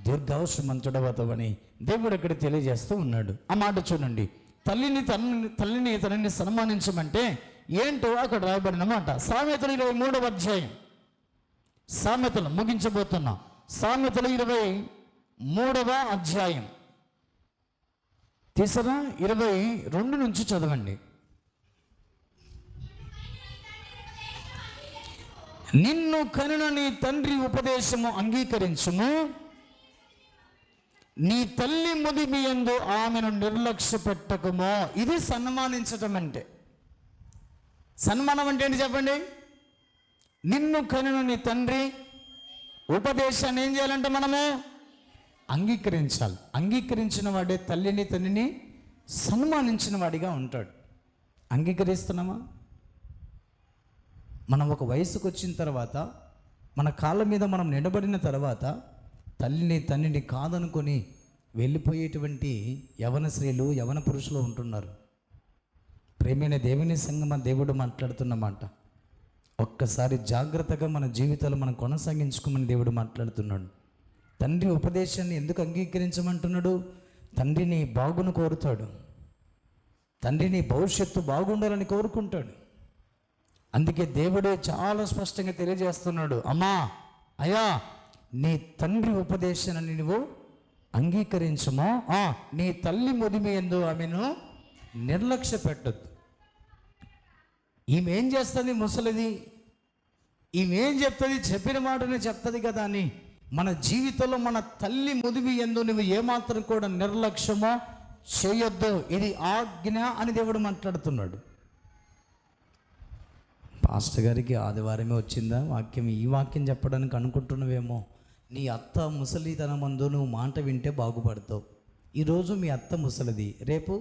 దీర్ఘాయుష్మంతుడవుతావని దేవుడు అక్కడ తెలియజేస్తూ ఉన్నాడు. ఆ మాట చూడండి, తల్లిని తనని సన్మానించమంటే ఏంటో అక్కడ రాయబడిన మాట. సామెతలు 23వ అధ్యాయం, సామెతలు ముగించబోతున్నా. సామెతలు 23వ అధ్యాయం తీసరా 22 నుంచి చదవండి. నిన్ను కనిన నీ తండ్రి ఉపదేశము అంగీకరించుము, నీ తల్లి ముదిమి యందు ఆమెను నిర్లక్ష్య పెట్టకుమో. ఇది సన్మానించటం అంటే. సన్మానం అంటే ఏంటి చెప్పండి? నిన్ను కనిన నీ తండ్రి ఉపదేశాన్ని ఏం చేయాలంటే మనము అంగీకరించాలి. అంగీకరించిన వాడే తల్లిని తండ్రిని సన్మానించిన వాడిగా ఉంటాడు. అంగీకరిస్తున్నామా? మనం ఒక వయసుకు వచ్చిన తర్వాత, మన కాళ్ళ మీద మనం నిలబడిన తర్వాత తల్లిని తండ్రిని కాదనుకొని వెళ్ళిపోయేటువంటి యవన స్త్రీలు, యవన పురుషులు ఉంటున్నారు. ప్రేమైన దేవుని సంగమ దేవుడు మాట్లాడుతున్నమాట. ఒక్కసారి జాగ్రత్తగా మన జీవితాలు మనం కొనసాగించుకోమని దేవుడు మాట్లాడుతున్నాడు. తండ్రి ఉపదేశాన్ని ఎందుకు అంగీకరించమంటున్నాడు? తండ్రిని బాగును కోరుతాడు, తండ్రిని భవిష్యత్తు బాగుండాలని కోరుకుంటాడు. అందుకే దేవుడే చాలా స్పష్టంగా తెలియజేస్తున్నాడు, అమ్మా అయ్యా నీ తండ్రి ఉపదేశాన్ని నువ్వు అంగీకరించమో, నీ తల్లి ముదిమి యందు ఆమెను నిర్లక్ష్య పెట్టద్దు. ఈమె ఏం చేస్తుంది? ముసలిది, ఈమె ఏం చెప్తుంది? చెప్పిన మాటనే చెప్తుంది కదా అని మన జీవితంలో మన తల్లి ముదిమి యందు నువ్వు ఏమాత్రం కూడా నిర్లక్ష్యమో చేయొద్దు. ఇది ఆజ్ఞ అని దేవుడు మాట్లాడుతున్నాడు. పాస్టర్ గారికి ఆదివారమే వచ్చిందా వాక్యం? ఈ వాక్యం చెప్పడానికి అనుకుంటున్నావేమో. నీ అత్త ముసలితనమందు నువ్వు మాట వింటే బాగుపడతావు. ఈరోజు మీ అత్త ముసలిది, రేపు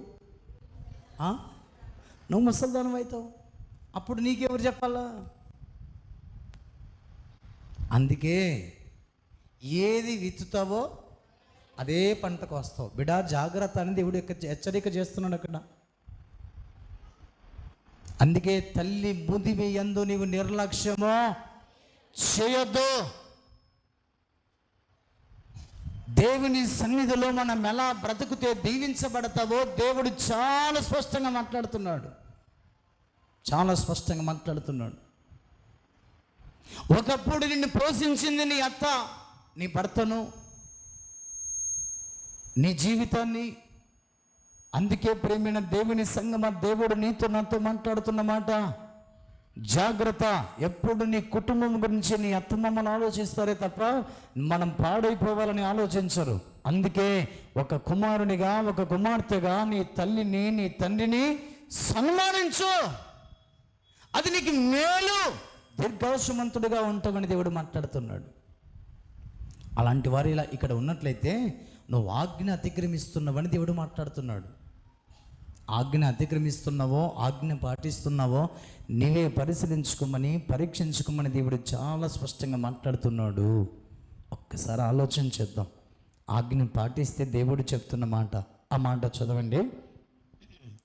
నువ్వు ముసలిదానం అవుతావు. అప్పుడు నీకెవరు చెప్పాలా? అందుకే ఏది విత్తుతావో అదే పంటకు వస్తావు. బిడా జాగ్రత్త అని దేవుడు హెచ్చరిక చేస్తున్నాడు అక్కడ. అందుకే తల్లి ముదిమి యందు నీవు నిర్లక్ష్యమో చేయొద్దు. దేవుని సన్నిధిలో మనం ఎలా బ్రతుకుతే దీవించబడతావో దేవుడు చాలా స్పష్టంగా మాట్లాడుతున్నాడు. చాలా స్పష్టంగా మాట్లాడుతున్నాడు. ఒకప్పుడు నిన్ను పోషించింది నీ అత్త, నీ భర్తను, నీ జీవితాన్ని. అందుకే ప్రేమైన దేవుని సంగమా, దేవుడు నీతో నాతో మాట్లాడుతున్న మాట, జాగ్రత్త. ఎప్పుడు నీ కుటుంబం గురించి నీ అత్తమామలు ఆలోచిస్తారే తప్ప మనం పాడైపోవాలని ఆలోచించరు. అందుకే ఒక కుమారునిగా, ఒక కుమార్తెగా నీ తల్లిని, నీ తండ్రిని సన్మానించు. అది నీకు మేలు, దీర్ఘాయుష్మంతుడిగా ఉంటామని దేవుడు మాట్లాడుతున్నాడు. అలాంటి వారు ఇలా ఇక్కడ ఉన్నట్లయితే నువ్వు ఆజ్ఞ అతిక్రమిస్తున్నావని దేవుడు మాట్లాడుతున్నాడు. ఆజ్ఞ అతిక్రమిస్తున్నావో, ఆజ్ఞ పాటిస్తున్నావో నీవే పరిశీలించుకోమని, పరీక్షించుకోమని దేవుడు చాలా స్పష్టంగా మాట్లాడుతున్నాడు. ఒక్కసారి ఆలోచన చేద్దాం. ఆజ్ఞ పాటిస్తే దేవుడు చెప్తున్న మాట, ఆ మాట చదవండి.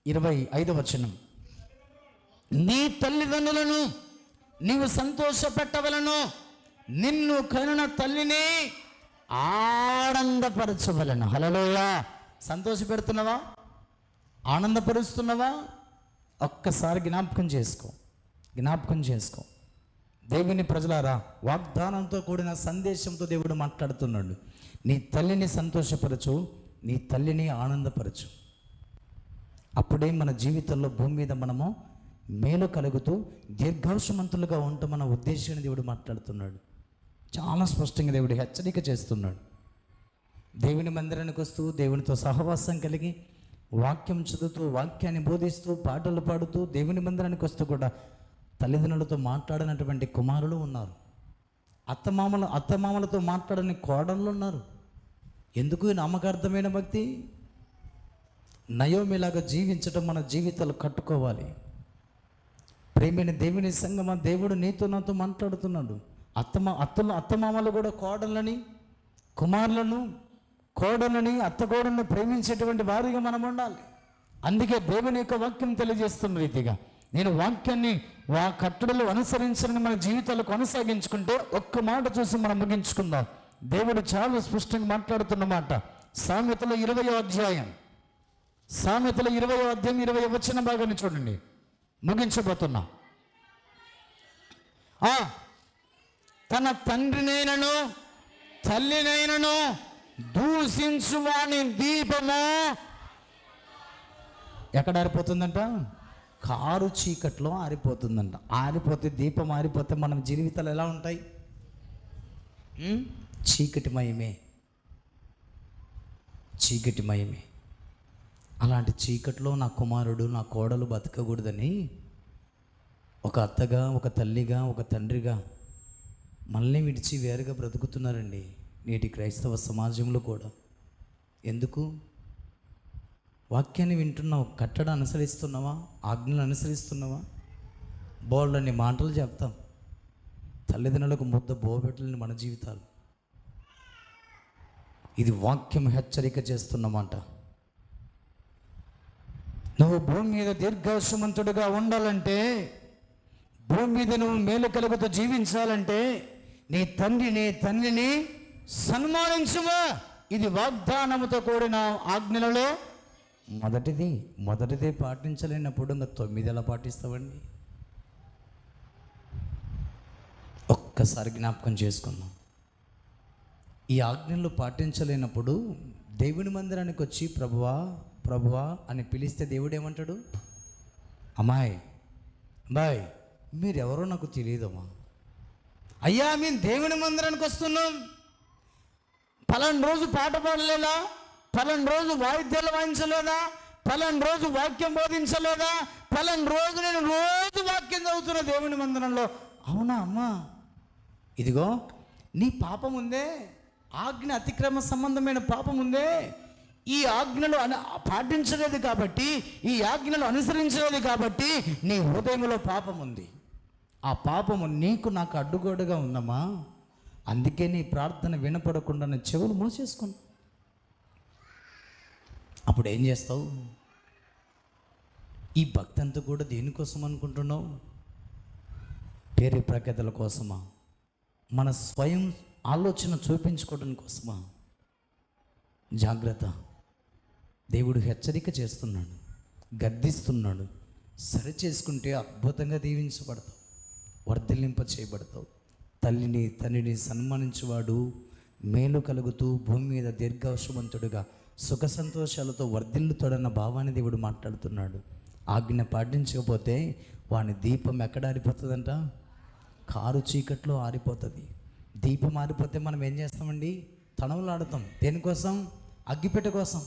25వ వచనం. నీ తల్లిదండ్రులను నీవు సంతోషపెట్టవలను, నిన్ను కనున తల్లిని ఆనందపరచవలను. హల్లెలూయా. సంతోషపెడుతున్నావా? ఆనందపరుస్తున్నావా? ఒక్కసారి జ్ఞాపకం చేసుకో. దేవుని ప్రజలారా, వాగ్దానంతో కూడిన సందేశంతో దేవుడు మాట్లాడుతున్నాడు. నీ తల్లిని సంతోషపరచు, నీ తల్లిని ఆనందపరచు. అప్పుడే మన జీవితంలో భూమి మీద మనము మేలు కలుగుతూ దీర్ఘాయుష్మంతులుగా ఉంటామన్న ఉద్దేశాన్ని దేవుడు మాట్లాడుతున్నాడు. చాలా స్పష్టంగా దేవుడు హెచ్చరిక చేస్తున్నాడు. దేవుని మందిరానికి వస్తూ, దేవునితో సహవాసం కలిగి, వాక్యం చదువుతూ, వాక్యాన్ని బోధిస్తూ, పాటలు పాడుతూ దేవుని మందిరానికి వస్తూ కూడా తల్లిదండ్రులతో మాట్లాడినటువంటి కుమారులు ఉన్నారు. అత్తమామలతో మాట్లాడని కోడళ్ళు ఉన్నారు. ఎందుకు ఈ నామకార్థమైన భక్తి? నయోమిలాగా జీవించడం మన జీవితాలు కట్టుకోవాలి. ప్రేమైన దేవుని సంగమా, దేవుడు నీతో నాతో మాట్లాడుతున్నాడు. అత్తమామలు కూడా కోడళ్ళని, కుమారులను, కోడలని, అత్తకోడలను ప్రేమించేటువంటి వారిగా మనం ఉండాలి. అందుకే దేవుని యొక్క వాక్యం తెలియజేస్తున్న రీతిగా నేను వాక్యాన్ని కట్టడలు అనుసరించాలని మన జీవితాలు కొనసాగించుకుంటే ఒక్క మాట చూసి మనం ముగించుకుందాం. దేవుడు చాలా స్పష్టంగా మాట్లాడుతున్న మాట సామెతల 20వ అధ్యాయం 20వ వచన భాగాన్ని చూడండి. ముగించబోతున్నా. తన తండ్రినైనను తల్లినైనను దూషించువాని దీపము ఎక్కడ ఆరిపోతుందంట? కారు చీకట్లో ఆరిపోతుందంట. ఆరిపోతే, దీపం ఆరిపోతే మన జీవితాలు ఎలా ఉంటాయి? చీకటిమయమే. అలాంటి చీకట్లో నా కుమారుడు, నా కోడలు బతకకూడదని ఒక అత్తగా, ఒక తల్లిగా, ఒక తండ్రిగా మనల్ని విడిచి వేరుగా బ్రతుకుతున్నారండి నేటి క్రైస్తవ సమాజంలో కూడా. ఎందుకు? వాక్యాన్ని వింటున్నావు, కట్టడం అనుసరిస్తున్నావా? ఆజ్ఞలు అనుసరిస్తున్నావా? బోళ్ళని మాటలు చెప్తాం, తల్లిదండ్రులకు ముద్ద బోబెట్టలేని మన జీవితాలు. ఇది వాక్యం హెచ్చరిక చేస్తున్నమాట. నువ్వు భూమి మీద దీర్ఘాయుష్మంతుడిగా ఉండాలంటే, భూమి మీద నువ్వు మేలు కలుగుతూ జీవించాలంటే నీ తండ్రిని సన్మానించుమా. ఇది వాగ్దానముతో కూడిన ఆజ్ఞలలో మొదటిదే పాటించలేనప్పుడు ఇంకా 9 ఎలా పాటిస్తావండి? ఒక్కసారి జ్ఞాపకం చేసుకుందాం. ఈ ఆజ్ఞలు పాటించలేనప్పుడు దేవుని మందిరానికి వచ్చి ప్రభువా అని పిలిస్తే దేవుడు ఏమంటాడు? అమ్మాయి బాయ్, మీరెవరో నాకు తెలియదమ్మా. అయ్యా, మేము దేవుని మందిరానికి వస్తున్నాం, పలానా రోజు పాట పాడలేదా, పలానా రోజు వాయిద్యాలు వాయించలేదా, పలానా రోజు వాక్యం బోధించలేదా, పలానా రోజు నేను రోజు వాక్యం చదువుతున్నా దేవుని మందిరంలో. అవునా అమ్మా? ఇదిగో నీ పాపం ఉందే, ఆజ్ఞ అతిక్రమ సంబంధమైన పాపం ఉందే. ఈ ఆజ్ఞలు పాటించలేదు కాబట్టి, ఈ ఆజ్ఞలు అనుసరించలేదు కాబట్టి నీ హృదయంలో పాపం ఉంది. ఆ పాపము నీకు నాకు అడ్డుగోడుగా ఉందమ్మా. అందుకే నీ ప్రార్థన వినపడకుండా నీ చెవులు మూసేసుకున్నా. అప్పుడు ఏం చేస్తావు? ఈ భక్తి అంతా కూడా దేనికోసం అనుకుంటున్నావు? పేరు ప్రఖ్యాతల కోసమా? మన స్వయం ఆలోచన చూపించుకోవడం కోసమా? జాగ్రత్త. దేవుడు హెచ్చరిక చేస్తున్నాడు, గద్దిస్తున్నాడు. సరి చేసుకుంటే అద్భుతంగా దీవించబడతావు, వర్ధిల్లింప చేయబడతావు. తల్లిని తండ్రిని సన్మానించేవాడు మేలు కలుగుతూ భూమి మీద దీర్ఘాయుష్మంతుడుగా సుఖ సంతోషాలతో వర్ధిల్లుతాడన్న భావాన్ని దేవుడు మాట్లాడుతున్నాడు. ఆజ్ఞ పాటించకపోతే వాని దీపం ఎక్కడ ఆరిపోతుందంట? కారు చీకట్లో ఆరిపోతుంది. దీపం ఆరిపోతే మనం ఏం చేస్తామండి? తణువులాడతాం. దేనికోసం? అగ్గిపెట్ట కోసం.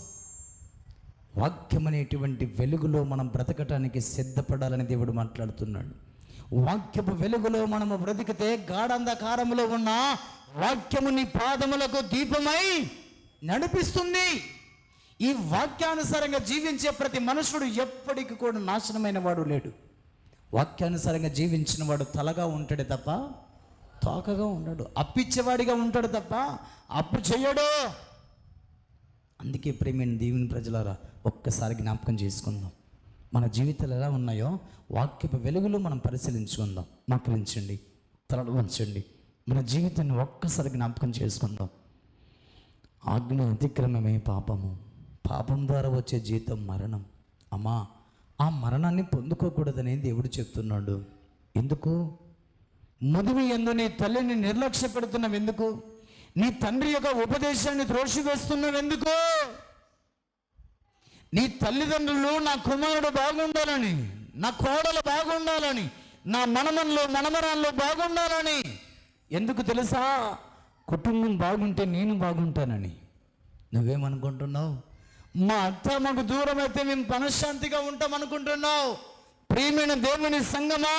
వాక్యం అనేటువంటి వెలుగులో మనం బ్రతకటానికి సిద్ధపడాలని దేవుడు మాట్లాడుతున్నాడు. వాక్యపు వెలుగులో మనము బ్రతికితే గాఢంధకారములో ఉన్న వాక్యము నీ పాదములకు దీపమై నడిపిస్తుంది. ఈ వాక్యానుసారంగా జీవించే ప్రతి మనుషుడు ఎప్పటికీ కూడా నాశనమైన వాడు లేడు. వాక్యానుసారంగా జీవించిన వాడు తలగా ఉంటాడే తప్ప తోకగా ఉండడు. అప్పిచ్చేవాడిగా ఉంటాడు తప్ప అప్పు చేయడు. అందుకే ప్రేమైన దేవుని ప్రజలారా, ఒక్కసారి జ్ఞాపకం చేసుకుందాం. మన జీవితాలు ఎలా ఉన్నాయో వాక్యపు వెలుగులో మనం పరిశీలించుకుందాం. మోకరించండి, తలలు వంచండి. మన జీవితాన్ని ఒక్కసారి జ్ఞాపకం చేసుకుందాం. ఆజ్ఞ అతిక్రమమే పాపము, పాపం ద్వారా వచ్చే జీతం మరణం. అమ్మా, ఆ మరణాన్ని పొందుకోకూడదని దేవుడు చెప్తున్నాడు. ఎందుకు? మదువి యందు నీ తల్లిని నిర్లక్ష్య పెడుతున్నావు ఎందుకు? నీ తండ్రి యొక్క ఉపదేశాన్ని త్రోసివేస్తున్నావు ఎందుకు? నీ తల్లిదండ్రులు నా కుమారుడు బాగుండాలని, నా కోడలు బాగుండాలని, నా మనమన్లు మనమరాళ్ళు బాగుండాలని. ఎందుకు తెలుసా? కుటుంబం బాగుంటే నేను బాగుంటానని. నువ్వేమనుకుంటున్నావు? మా అత్త మాకు దూరం అయితే మేము మనశ్శాంతిగా ఉంటాం అనుకుంటున్నావు. ప్రియమైన దేవుని సంగమా,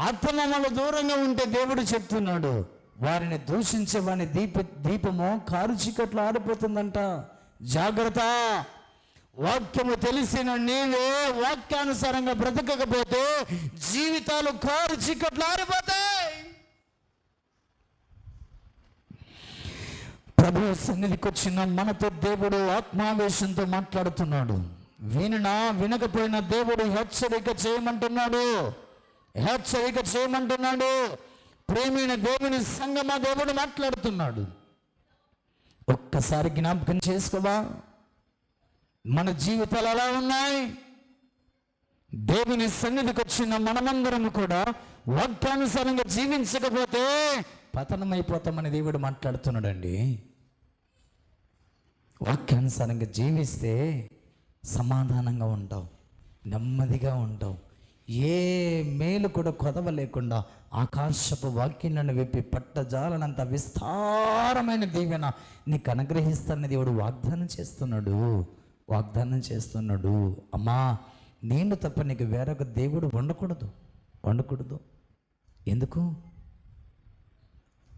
అత్త మామలు దూరంగా ఉంటే దేవుడు చెప్తున్నాడు, వారిని దూషించే వాని దీపము కారు చీకట్లో ఆరిపోతుందంట. జాగ్రత్త. వాక్యము తెలిసిన నీవే వాక్యానుసారంగా బ్రతకకపోతే జీవితాలు కారు చీకట్లు ఆరిపోతాయి. ప్రభు సన్నిధికి వచ్చిన మనతో దేవుడు ఆత్మావేశంతో మాట్లాడుతున్నాడు. విననా వినకపోయినా దేవుడు హెచ్చరిక చేయమంటున్నాడు. హెచ్చరిక చేయమంటున్నాడు. ప్రేమైన దేవుని సంగమా, దేవుడు మాట్లాడుతున్నాడు. ఒక్కసారి జ్ఞాపకం చేసుకోవా, మన జీవితాలు ఎలా ఉన్నాయి? దేవుని సన్నిధికి వచ్చిన మనమందరం కూడా వాక్యానుసారంగా జీవించకపోతే పతనమైపోతామని దేవుడు మాట్లాడుతున్నాడండి. వాక్యానుసారంగా జీవిస్తే సమాధానంగా ఉంటావు, నెమ్మదిగా ఉంటావు. ఏ మేలు కూడా కొదవ లేకుండా ఆకాశపు వాక్యాలను విప్పి పట్టజాలనంత విస్తారమైన దీవెన నీకు అనుగ్రహిస్తానని దేవుడు వాగ్దానం చేస్తున్నాడు. వాగ్దానం చేస్తున్నాడు. అమ్మా, నేను తప్ప నీకు వేరొక దేవుడు వండకూడదు.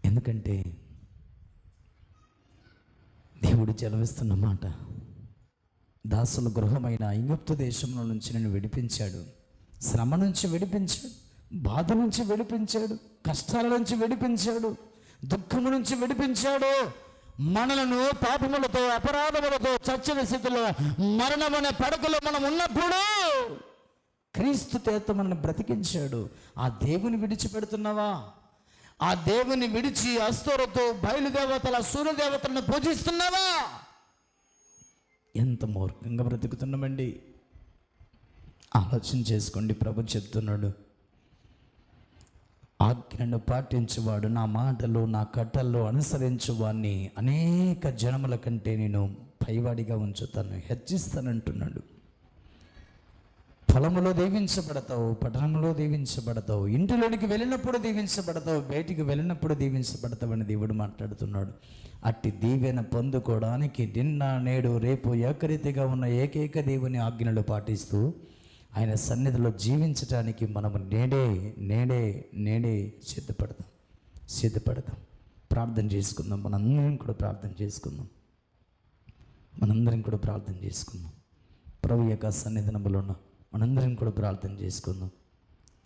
ఎందుకంటే దేవుడు చెలవిస్తున్న మాట, దాసుల గృహమైన ఐగుప్తు దేశంలో నుంచి నేను విడిపించాడు. శ్రమ నుంచి విడిపించాడు, బాధ నుంచి విడిపించాడు, కష్టాల నుంచి విడిపించాడు, దుఃఖము నుంచి విడిపించాడు. మనలను పాపములతో అపరాధములతో చచ్చిన స్థితిలో మరణమనే పడకలో మనం ఉన్నప్పుడు క్రీస్తు చేత మనల్ని బ్రతికించాడు. ఆ దేవుని విడిచిపెడుతున్నావా? ఆ దేవుని విడిచి అస్తోరతో బయలుదేవతల సూర్యదేవతలను పూజిస్తున్నావా? ఎంత మూర్ఖంగా బ్రతుకుతున్నామండి. ఆలోచన చేసుకోండి. ప్రభు చెప్తున్నాడు, ఆజ్ఞను పాటించువాడు నా మాటలు నా కట్టల్లో అనుసరించువాన్ని అనేక జనముల కంటే నేను పైవాడిగా ఉంచుతాను, హెచ్చిస్తానంటున్నాడు. పొలములో దీవించబడతావు, పట్టణంలో దీవించబడతావు, ఇంటిలోనికి వెళ్ళినప్పుడు దీవించబడతావు, బయటికి వెళ్ళినప్పుడు దీవించబడతావు అని దేవుడు మాట్లాడుతున్నాడు. అట్టి దీవెన పొందుకోవడానికి నిన్న నేడు రేపు ఏకరీతిగా ఉన్న ఏకైక దేవుని ఆజ్ఞలు పాటిస్తూ ఆయన సన్నిధిలో జీవించడానికి మనము నేడే సిద్ధపడతాం. ప్రార్థన చేసుకుందాం. మనందరం కూడా ప్రార్థన చేసుకుందాం. ప్రభు యొక్క సన్నిధానంలో ఉన్న మనందరం కూడా ప్రార్థన చేసుకుందాం.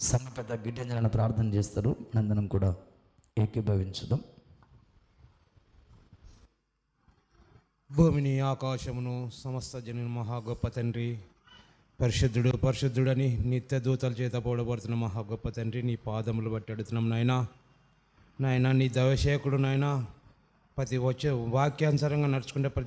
సంఘ పెద్ద గిడ్డంజలను ప్రార్థన చేస్తారు. మనందరం కూడా ఏకీభవించుదాం. భూమిని ఆకాశమును సమస్త జనుని మహా గొప్ప తండ్రి, పరిశుద్ధుడని నిత్య దూతల చేత పోడబడుతున్న మహా గొప్ప తండ్రి, నీ పాదములు బట్టి అడుగుతున్నాం నాయనా. నీ దైవసేవకుడు నాయనా, ప్రతి వచ్చే వాక్యానుసారంగా నడుచుకుంటే ప్రతి